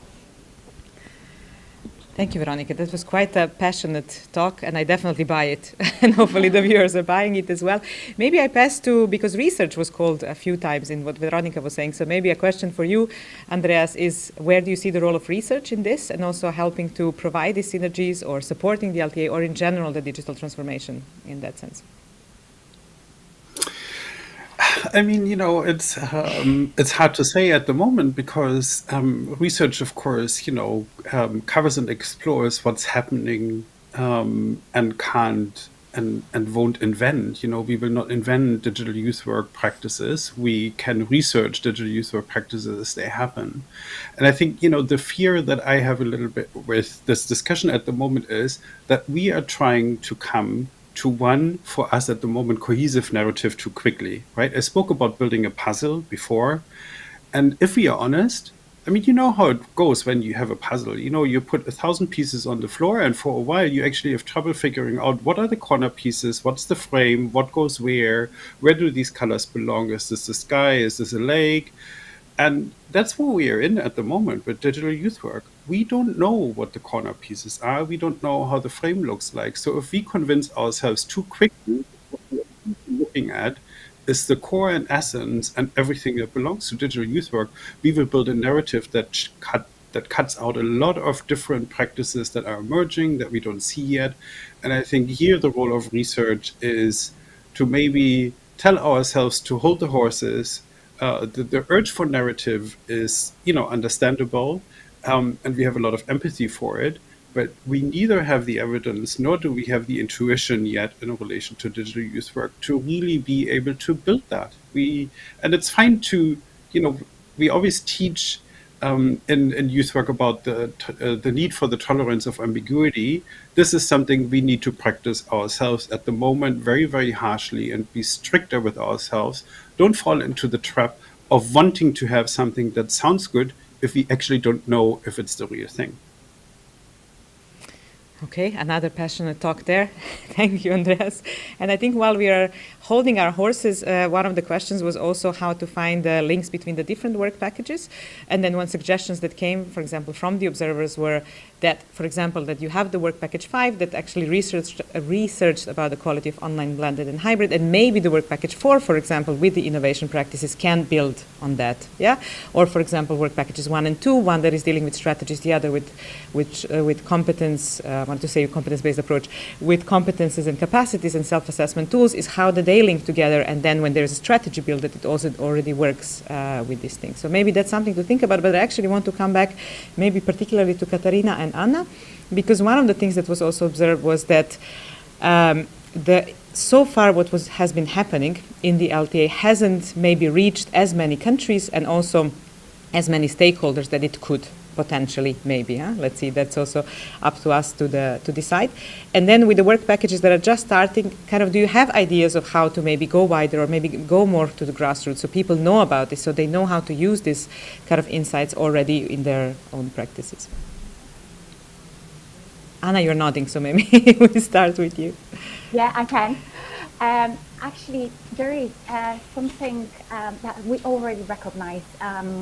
Thank you, Veronica. That was quite a passionate talk, and I definitely buy it. And hopefully the viewers are buying it as well. Maybe I pass to, because research was called a few times in what Veronica was saying, so maybe a question for you, Andreas, is where do you see the role of research in this, and also helping to provide these synergies or supporting the LTA, or in general the digital transformation in that sense? I mean, you know, it's hard to say at the moment because research, of course, you know, covers and explores what's happening and can't and won't invent. You know, we will not invent digital youth work practices. We can research digital youth work practices as they happen. And I think, you know, the fear that I have a little bit with this discussion at the moment is that we are trying to come to one, for us at the moment, cohesive narrative too quickly, right? I spoke about building a puzzle before. And if we are honest, I mean, you know how it goes when you have a puzzle. You know, you put 1,000 pieces on the floor, and for a while you actually have trouble figuring out what are the corner pieces, what's the frame, what goes where do these colors belong? Is this the sky? Is this a lake? And that's where we are in at the moment with digital youth work. We don't know what the corner pieces are. We don't know how the frame looks like. So if we convince ourselves too quickly, what we're looking at is the core and essence and everything that belongs to digital youth work, we will build a narrative that cuts out a lot of different practices that are emerging that we don't see yet. And I think here the role of research is to maybe tell ourselves to hold the horses. The urge for narrative is, you know, understandable, and we have a lot of empathy for it. But we neither have the evidence nor do we have the intuition yet in relation to digital youth work to really be able to build that. And it's fine to, you know, we always teach in youth work about the need for the tolerance of ambiguity. This is something we need to practice ourselves at the moment very, very harshly and be stricter with ourselves. Don't fall into the trap of wanting to have something that sounds good if we actually don't know if it's the real thing. Okay, another passionate talk there. Thank you, Andreas. And I think while we are holding our horses, one of the questions was also how to find the links between the different work packages. And then one suggestions that came, for example, from the observers were that, for example, that you have the work package 5 that actually researched about the quality of online, blended, and hybrid, and maybe the work package 4, for example, with the innovation practices can build on that, yeah? Or, for example, work packages 1 and 2, one that is dealing with strategies, the other with competence, I want to say competence-based approach, with competences and capacities and self-assessment tools, is how they link together, and then when there's a strategy build, that it also already works with these things. So maybe that's something to think about, but I actually want to come back maybe particularly to Katarina and Anna, because one of the things that was also observed was that so far what has been happening in the LTA hasn't maybe reached as many countries and also as many stakeholders that it could. potentially, maybe. Let's see, that's also up to us to decide. And then with the work packages that are just starting, kind of, do you have ideas of how to maybe go wider or maybe go more to the grassroots so people know about this, so they know how to use this kind of insights already in their own practices? Anna, you're nodding, so maybe we start with you. Yeah, I can. Actually, there is something that we already recognize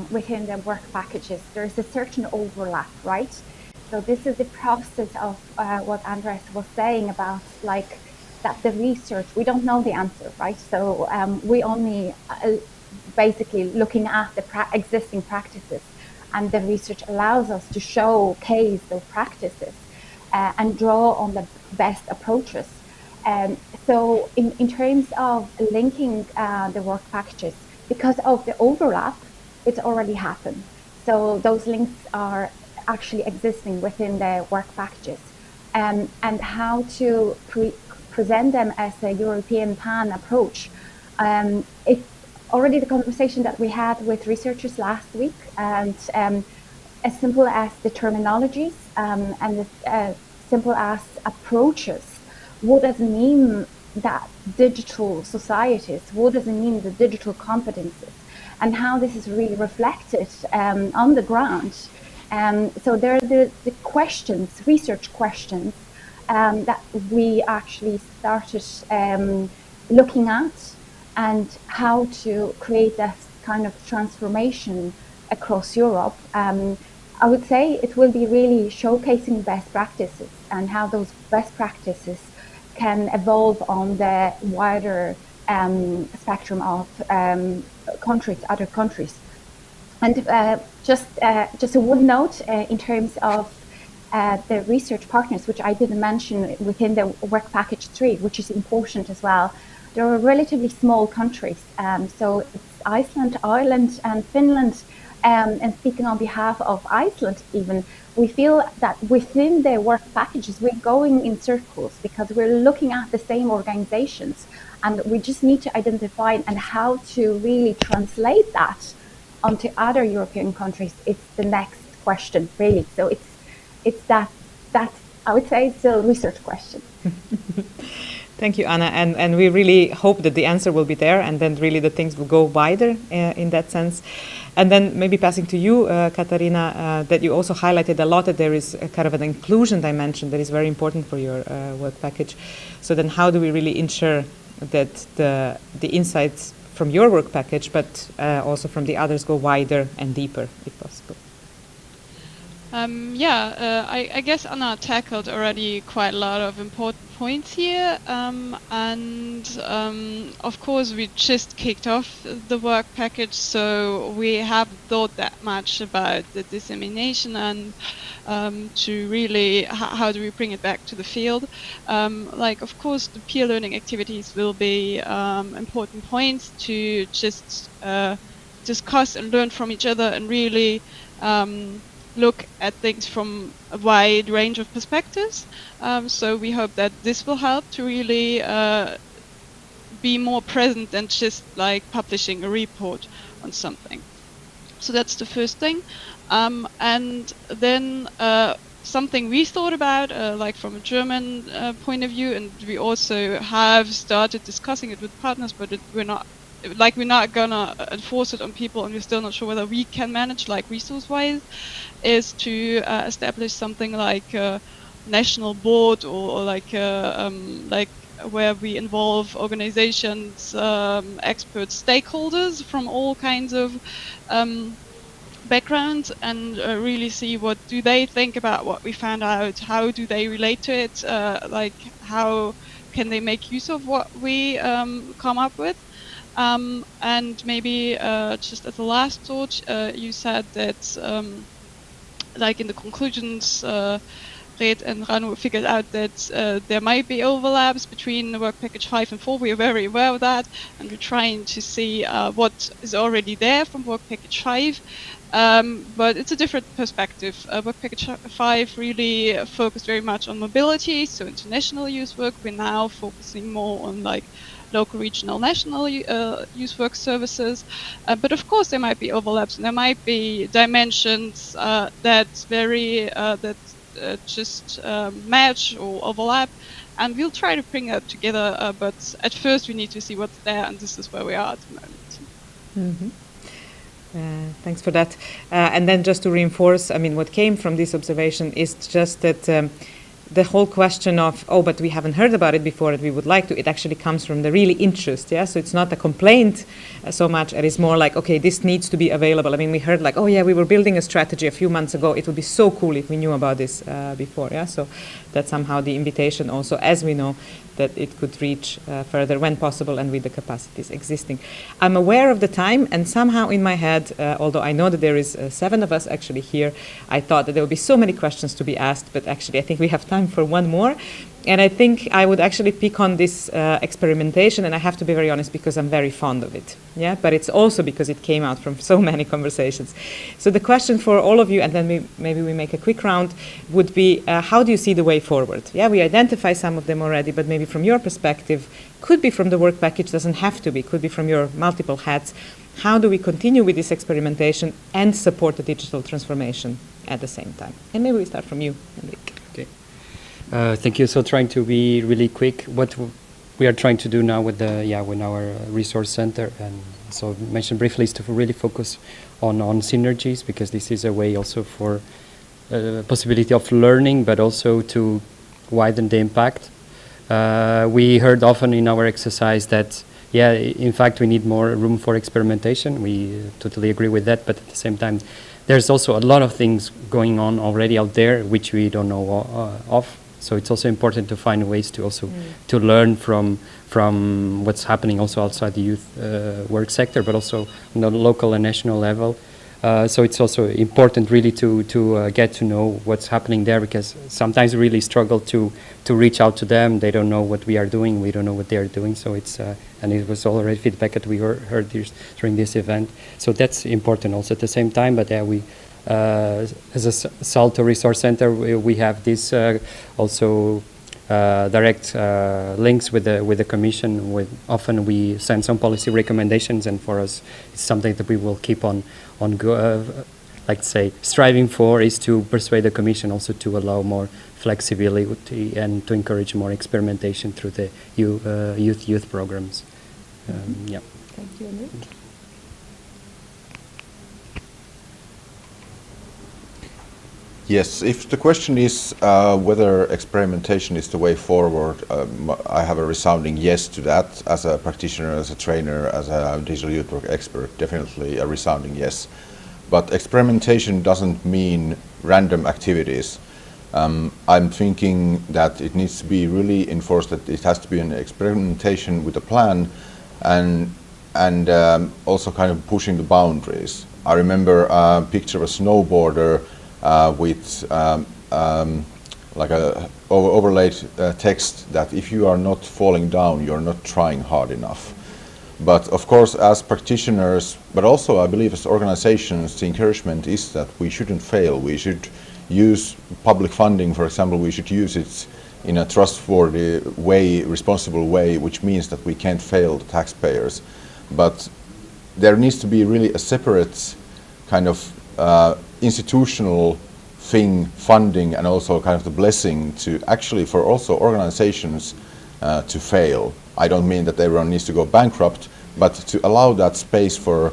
within the work packages. There is a certain overlap, right? So this is the process of what Andres was saying about, like, that the research, we don't know the answer, right? So we only basically looking at the existing practices, and the research allows us to showcase those practices and draw on the best approaches. So in terms of linking the work packages, because of the overlap, it's already happened. So those links are actually existing within the work packages. And how to present them as a European pan approach. It's already the conversation that we had with researchers last week, and as simple as the terminologies and as simple as approaches. What does it mean that digital societies? What does it mean the digital competences? And how this is really reflected on the ground. So there are the questions, research questions, that we actually started looking at, and how to create that kind of transformation across Europe. I would say it will be really showcasing best practices and how those best practices can evolve on the wider spectrum of countries, other countries. And just a one note in terms of the research partners, which I didn't mention within the work package 3, which is important as well. There are relatively small countries, so it's Iceland, Ireland, and Finland. And speaking on behalf of Iceland, even, we feel that within the work packages, we're going in circles because we're looking at the same organizations, and we just need to identify and how to really translate that onto other European countries. It's the next question, really. So it's that I would say it's a research question. Thank you, Anna, and we really hope that the answer will be there, and then really the things will go wider in that sense. And then maybe passing to you, Katarina, that you also highlighted a lot that there is a kind of an inclusion dimension that is very important for your work package. So then how do we really ensure that the insights from your work package, but also from the others, go wider and deeper, if possible? I guess Anna tackled already quite a lot of important points here, and of course we just kicked off the work package, so we haven't thought that much about the dissemination and to really how do we bring it back to the field. Like, of course, the peer learning activities will be important points to just discuss and learn from each other and really look at things from a wide range of perspectives. So we hope that this will help to really be more present than just like publishing a report on something. So that's the first thing. And then something we thought about, like from a German point of view, and we also have started discussing it with partners, but we're not gonna enforce it on people, and we're still not sure whether we can manage, like resource-wise, is to establish something like a national board or like where we involve organizations, experts, stakeholders from all kinds of backgrounds, and really see what do they think about what we found out, how do they relate to it, like how can they make use of what we come up with. And maybe just as a last thought, you said that like in the conclusions, Red and Ranu figured out that there might be overlaps between the work package 5 and 4. We are very aware of that, and we're trying to see what is already there from work package 5. But it's a different perspective. Work package 5 really focused very much on mobility, so international youth work. We're now focusing more on like local, regional, national youth work services. But of course, there might be overlaps, and there might be dimensions that just match or overlap. And we'll try to bring that together, but at first we need to see what's there, and this is where we are at the moment. Mm-hmm. Thanks for that. And then just to reinforce, I mean, what came from this observation is just that the whole question of, oh, but we haven't heard about it before and we would like to, it actually comes from the really interest, yeah? So it's not a complaint so much, it is more like, okay, this needs to be available. I mean, we heard like, oh yeah, we were building a strategy a few months ago. It would be so cool if we knew about this before, yeah? So that's somehow the invitation also, as we know, that it could reach further when possible and with the capacities existing. I'm aware of the time, and somehow in my head, although I know that there is 7 of us actually here, I thought that there would be so many questions to be asked, but actually I think we have time for one more. And I think I would actually pick on this experimentation, and I have to be very honest because I'm very fond of it. Yeah, but it's also because it came out from so many conversations. So the question for all of you, and then maybe we make a quick round, would be how do you see the way forward? Yeah, we identify some of them already, but maybe from your perspective, could be from the work package, doesn't have to be, could be from your multiple hats. How do we continue with this experimentation and support the digital transformation at the same time? And maybe we start from you, Enrique. Thank you. So trying to be really quick, what we are trying to do now with our resource center, and so mentioned briefly, is to really focus on synergies, because this is a way also for possibility of learning, but also to widen the impact. We heard often in our exercise that, in fact, we need more room for experimentation. We totally agree with that, but at the same time, there's also a lot of things going on already out there which we don't know of. So it's also important to find ways to also to learn from what's happening also outside the youth work sector, but also on the local and national level. So it's also important really to get to know what's happening there, because sometimes we really struggle to reach out to them. They don't know what we are doing. We don't know what they are doing. So it's and it was already feedback that we heard during this event. So that's important also at the same time. But we. As a Salto Resource Center, we have this also direct links with the Commission. Often we send some policy recommendations, and for us, it's something that we will keep on like say, striving for, is to persuade the Commission also to allow more flexibility and to encourage more experimentation through the youth programs. Yeah. Thank you, Enrique. Yes, if the question is whether experimentation is the way forward, I have a resounding yes to that. As a practitioner, as a trainer, as a digital youth work expert, definitely a resounding yes. But experimentation doesn't mean random activities. I'm thinking that it needs to be really enforced, that it has to be an experimentation with a plan, and also kind of pushing the boundaries. I remember a picture of a snowboarder with like a overlaid text that if you are not falling down, you're not trying hard enough. But of course, as practitioners, but also I believe as organizations, the encouragement is that we shouldn't fail. We should use public funding, for example. We should use it in a trustworthy way, responsible way, which means that we can't fail the taxpayers. But there needs to be really a separate kind of institutional thing, funding, and also kind of the blessing to actually for also organizations to fail. I don't mean that everyone needs to go bankrupt, but to allow that space for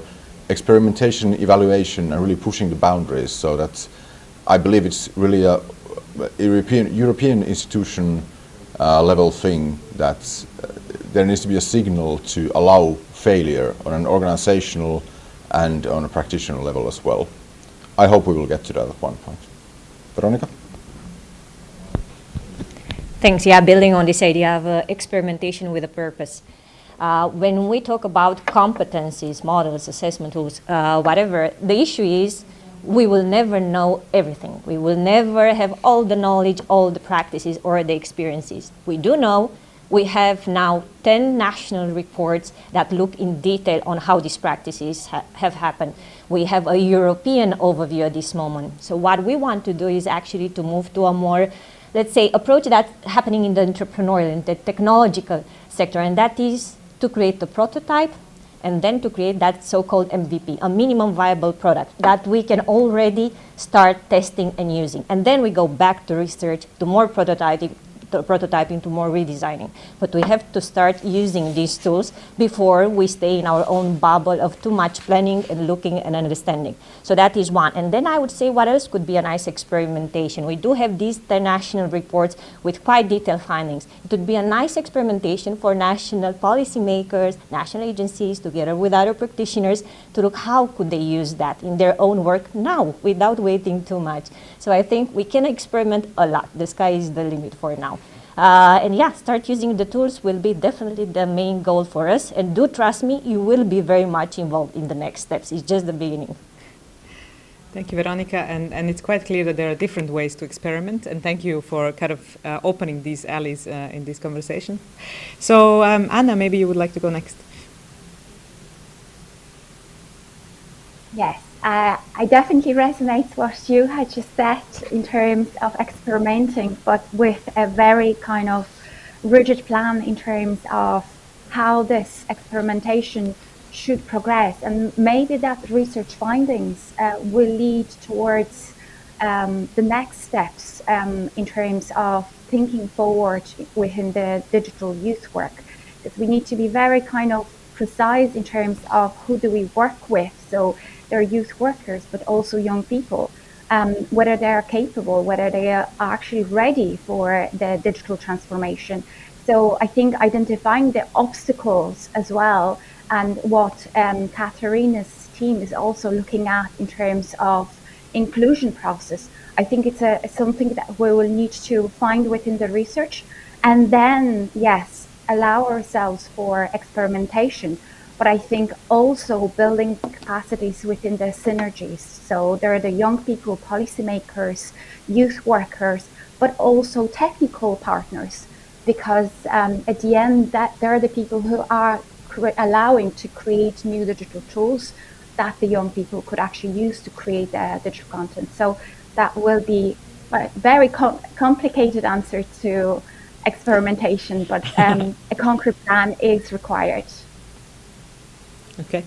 experimentation, evaluation, and really pushing the boundaries, so that I believe it's really a European institution level thing, that there needs to be a signal to allow failure on an organizational and on a practitioner level as well. I hope we will get to that at one point. Veronica? Thanks. Yeah, building on this idea of experimentation with a purpose. When we talk about competencies, models, assessment tools, whatever, the issue is we will never know everything. We will never have all the knowledge, all the practices, or the experiences. We do know we have now 10 national reports that look in detail on how these practices have happened. We have a European overview at this moment. So what we want to do is actually to move to a more, let's say, approach that's happening in the entrepreneurial and the technological sector, and that is to create the prototype, and then to create that so-called MVP, a minimum viable product that we can already start testing and using. And then we go back to research, to more prototyping, to more redesigning. But we have to start using these tools before we stay in our own bubble of too much planning and looking and understanding. So that is one. And then I would say what else could be a nice experimentation? We do have these international reports with quite detailed findings. It would be a nice experimentation for national policymakers, national agencies, together with other practitioners, to look how could they use that in their own work now without waiting too much. So I think we can experiment a lot. The sky is the limit for now. And yeah, start using the tools will be definitely the main goal for us. And do trust me, you will be very much involved in the next steps. It's just the beginning. Thank you, Veronica. And it's quite clear that there are different ways to experiment. And thank you for kind of opening these alleys in this conversation. So Anna, maybe you would like to go next. Yes, I definitely resonate what you had just said in terms of experimenting, but with a very kind of rigid plan in terms of how this experimentation should progress. And maybe that research findings will lead towards the next steps in terms of thinking forward within the digital youth work. Because we need to be very kind of precise in terms of who do we work with. So they're youth workers, but also young people, whether they are capable, whether they are actually ready for the digital transformation. So I think identifying the obstacles as well, and what Katharina's team is also looking at in terms of inclusion process, I think it's something that we will need to find within the research, and then, yes, allow ourselves for experimentation. But I think also building capacities within the synergies. So there are the young people, policymakers, youth workers, but also technical partners, because at the end, that they're the people who are allowing to create new digital tools that the young people could actually use to create digital content. So that will be a very complicated answer to experimentation, but a concrete plan is required. Okay,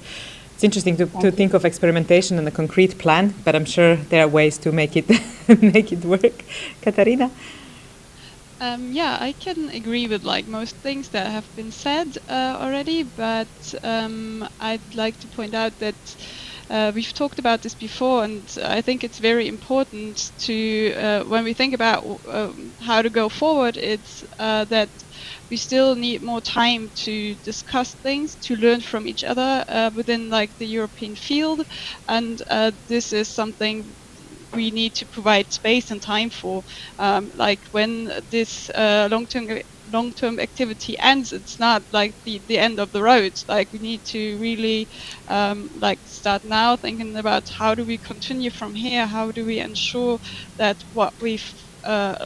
it's interesting to think of experimentation and a concrete plan, but I'm sure there are ways to make it make it work. Katharina? Yeah, I can agree with like most things that have been said already, but I'd like to point out that we've talked about this before, and I think it's very important to when we think about how to go forward, it's that we still need more time to discuss things, to learn from each other within like the European field, and this is something we need to provide space and time for. Like when this long-term activity ends, it's not like the end of the road. Like we need to really like start now thinking about how do we continue from here, how do we ensure that what we've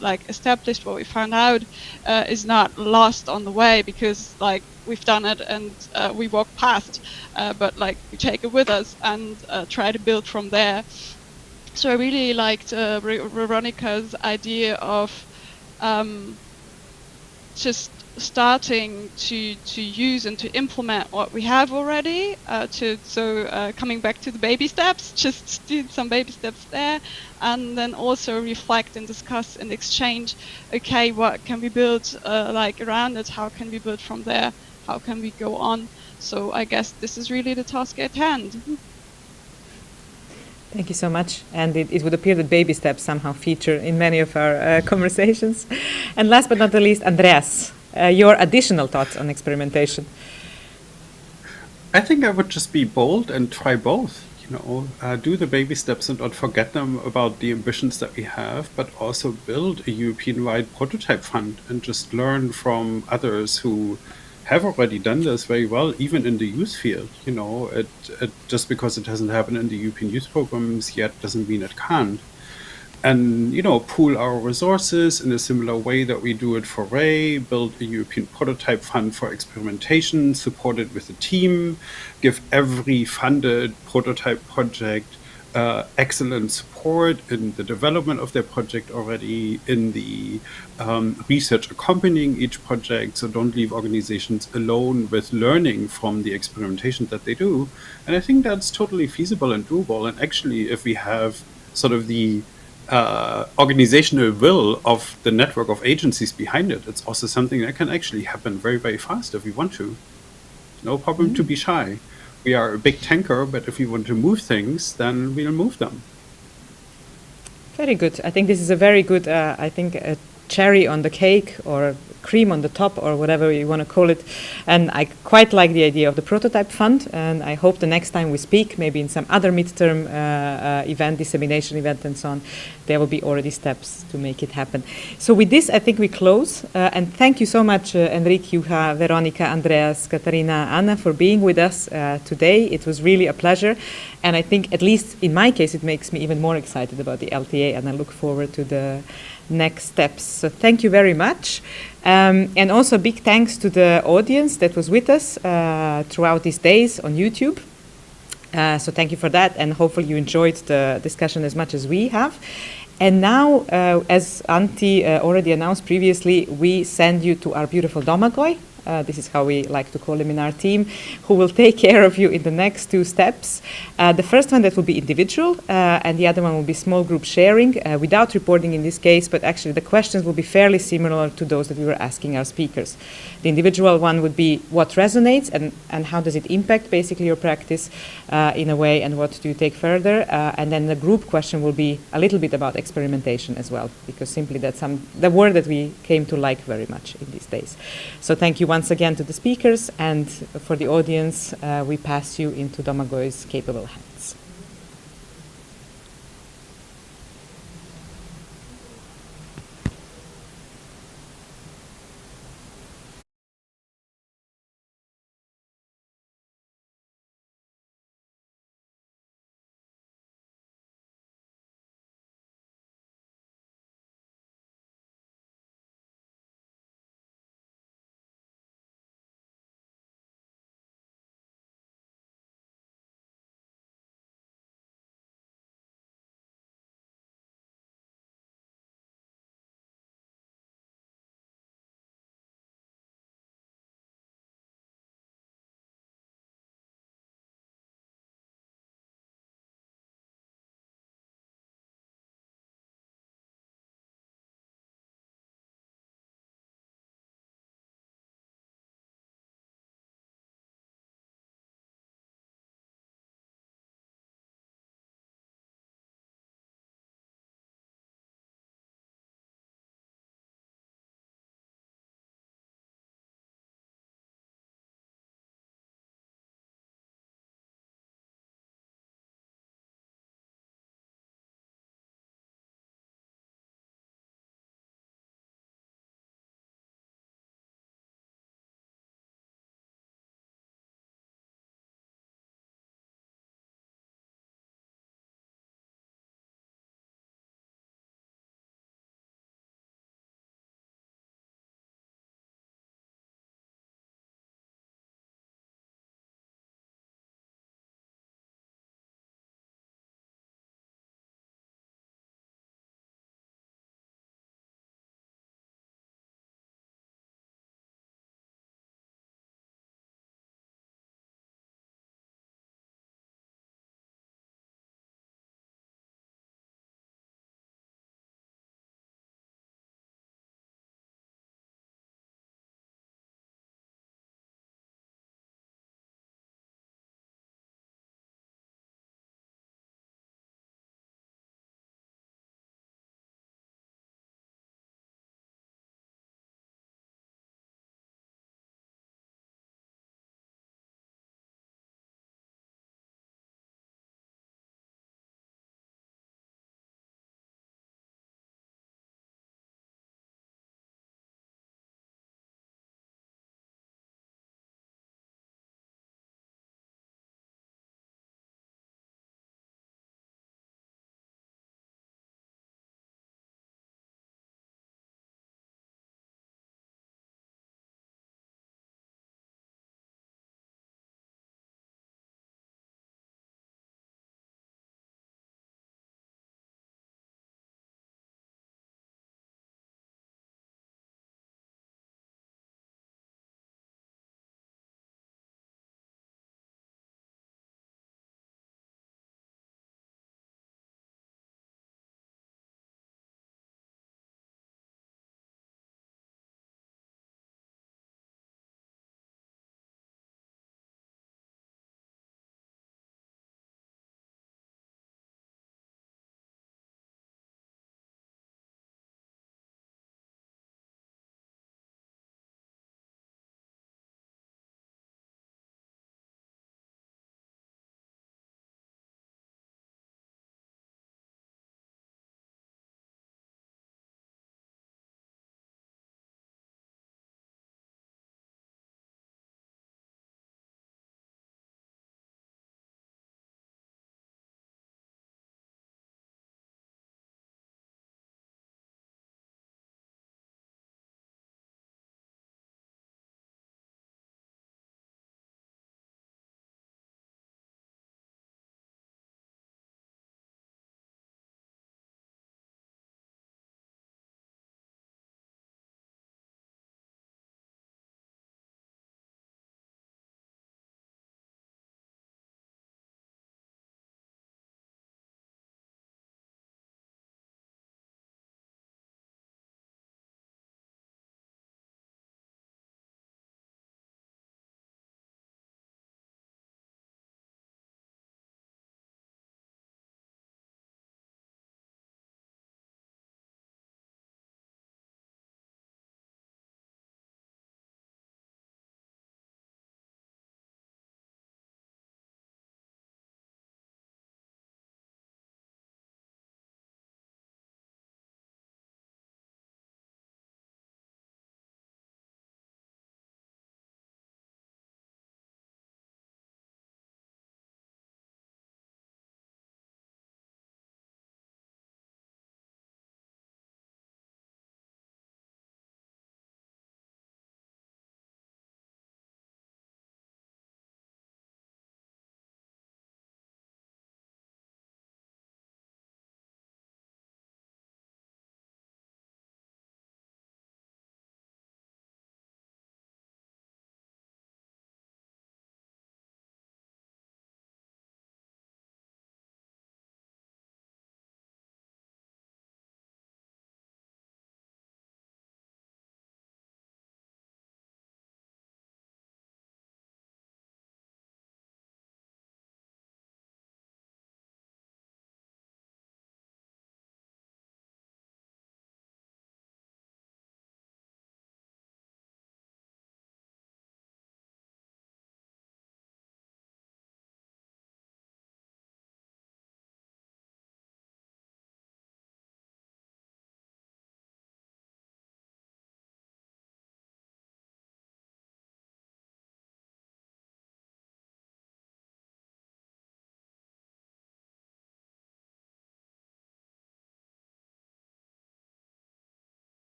like established, what we found out is not lost on the way, because like we've done it and we walk past, but like we take it with us and try to build from there. So I really liked Veronica's idea of just starting to use and to implement what we have already, coming back to the baby steps, just do some baby steps there, and then also reflect and discuss and exchange, okay, what can we build like around it, how can we build from there, how can we go on. So I guess this is really the task at hand. Thank you so much. And it would appear that baby steps somehow feature in many of our conversations. And last but not the least, Andreas, your additional thoughts on experimentation. I think I would just be bold and try both. Do the baby steps and not forget them about the ambitions that we have, but also build a European-wide prototype fund and just learn from others who have already done this very well, even in the youth field. Just because it hasn't happened in the European youth programs yet doesn't mean it can't. And, pool our resources in a similar way that we do it for Ray, build a European prototype fund for experimentation, support it with a team, give every funded prototype project excellent support in the development of their project already, in the research accompanying each project. So don't leave organizations alone with learning from the experimentation that they do. And I think that's totally feasible and doable. And actually, if we have sort of the organizational will of the network of agencies behind it, it's also something that can actually happen very, very fast if we want to. No problem to be shy. We are a big tanker, but if we want to move things, then we'll move them. Very good. I think this is a very good, I think, a cherry on the cake or cream on the top or whatever you want to call it. And I quite like the idea of the prototype fund. And I hope the next time we speak, maybe in some other midterm event, dissemination event and so on, there will be already steps to make it happen. So with this, I think we close. And thank you so much, Enrique, Juha, Veronica, Andreas, Katarina, Anna, for being with us today. It was really a pleasure. And I think, at least in my case, it makes me even more excited about the LTA, and I look forward to the next steps. So thank you very much. And also big thanks to the audience that was with us throughout these days on YouTube. So thank you for that, and hopefully you enjoyed the discussion as much as we have. And now, as Antti already announced previously, we send you to our beautiful Domagoj. This is how we like to call him in our team, who will take care of you in the next two steps. The first one, that will be individual, and the other one will be small group sharing, without reporting in this case, but actually the questions will be fairly similar to those that we were asking our speakers. The individual one would be what resonates and how does it impact basically your practice in a way, and what do you take further? And then the group question will be a little bit about experimentation as well, because simply that's the word that we came to like very much in these days. So thank you once again to the speakers, and for the audience, we pass you into Domagoj's capable hands.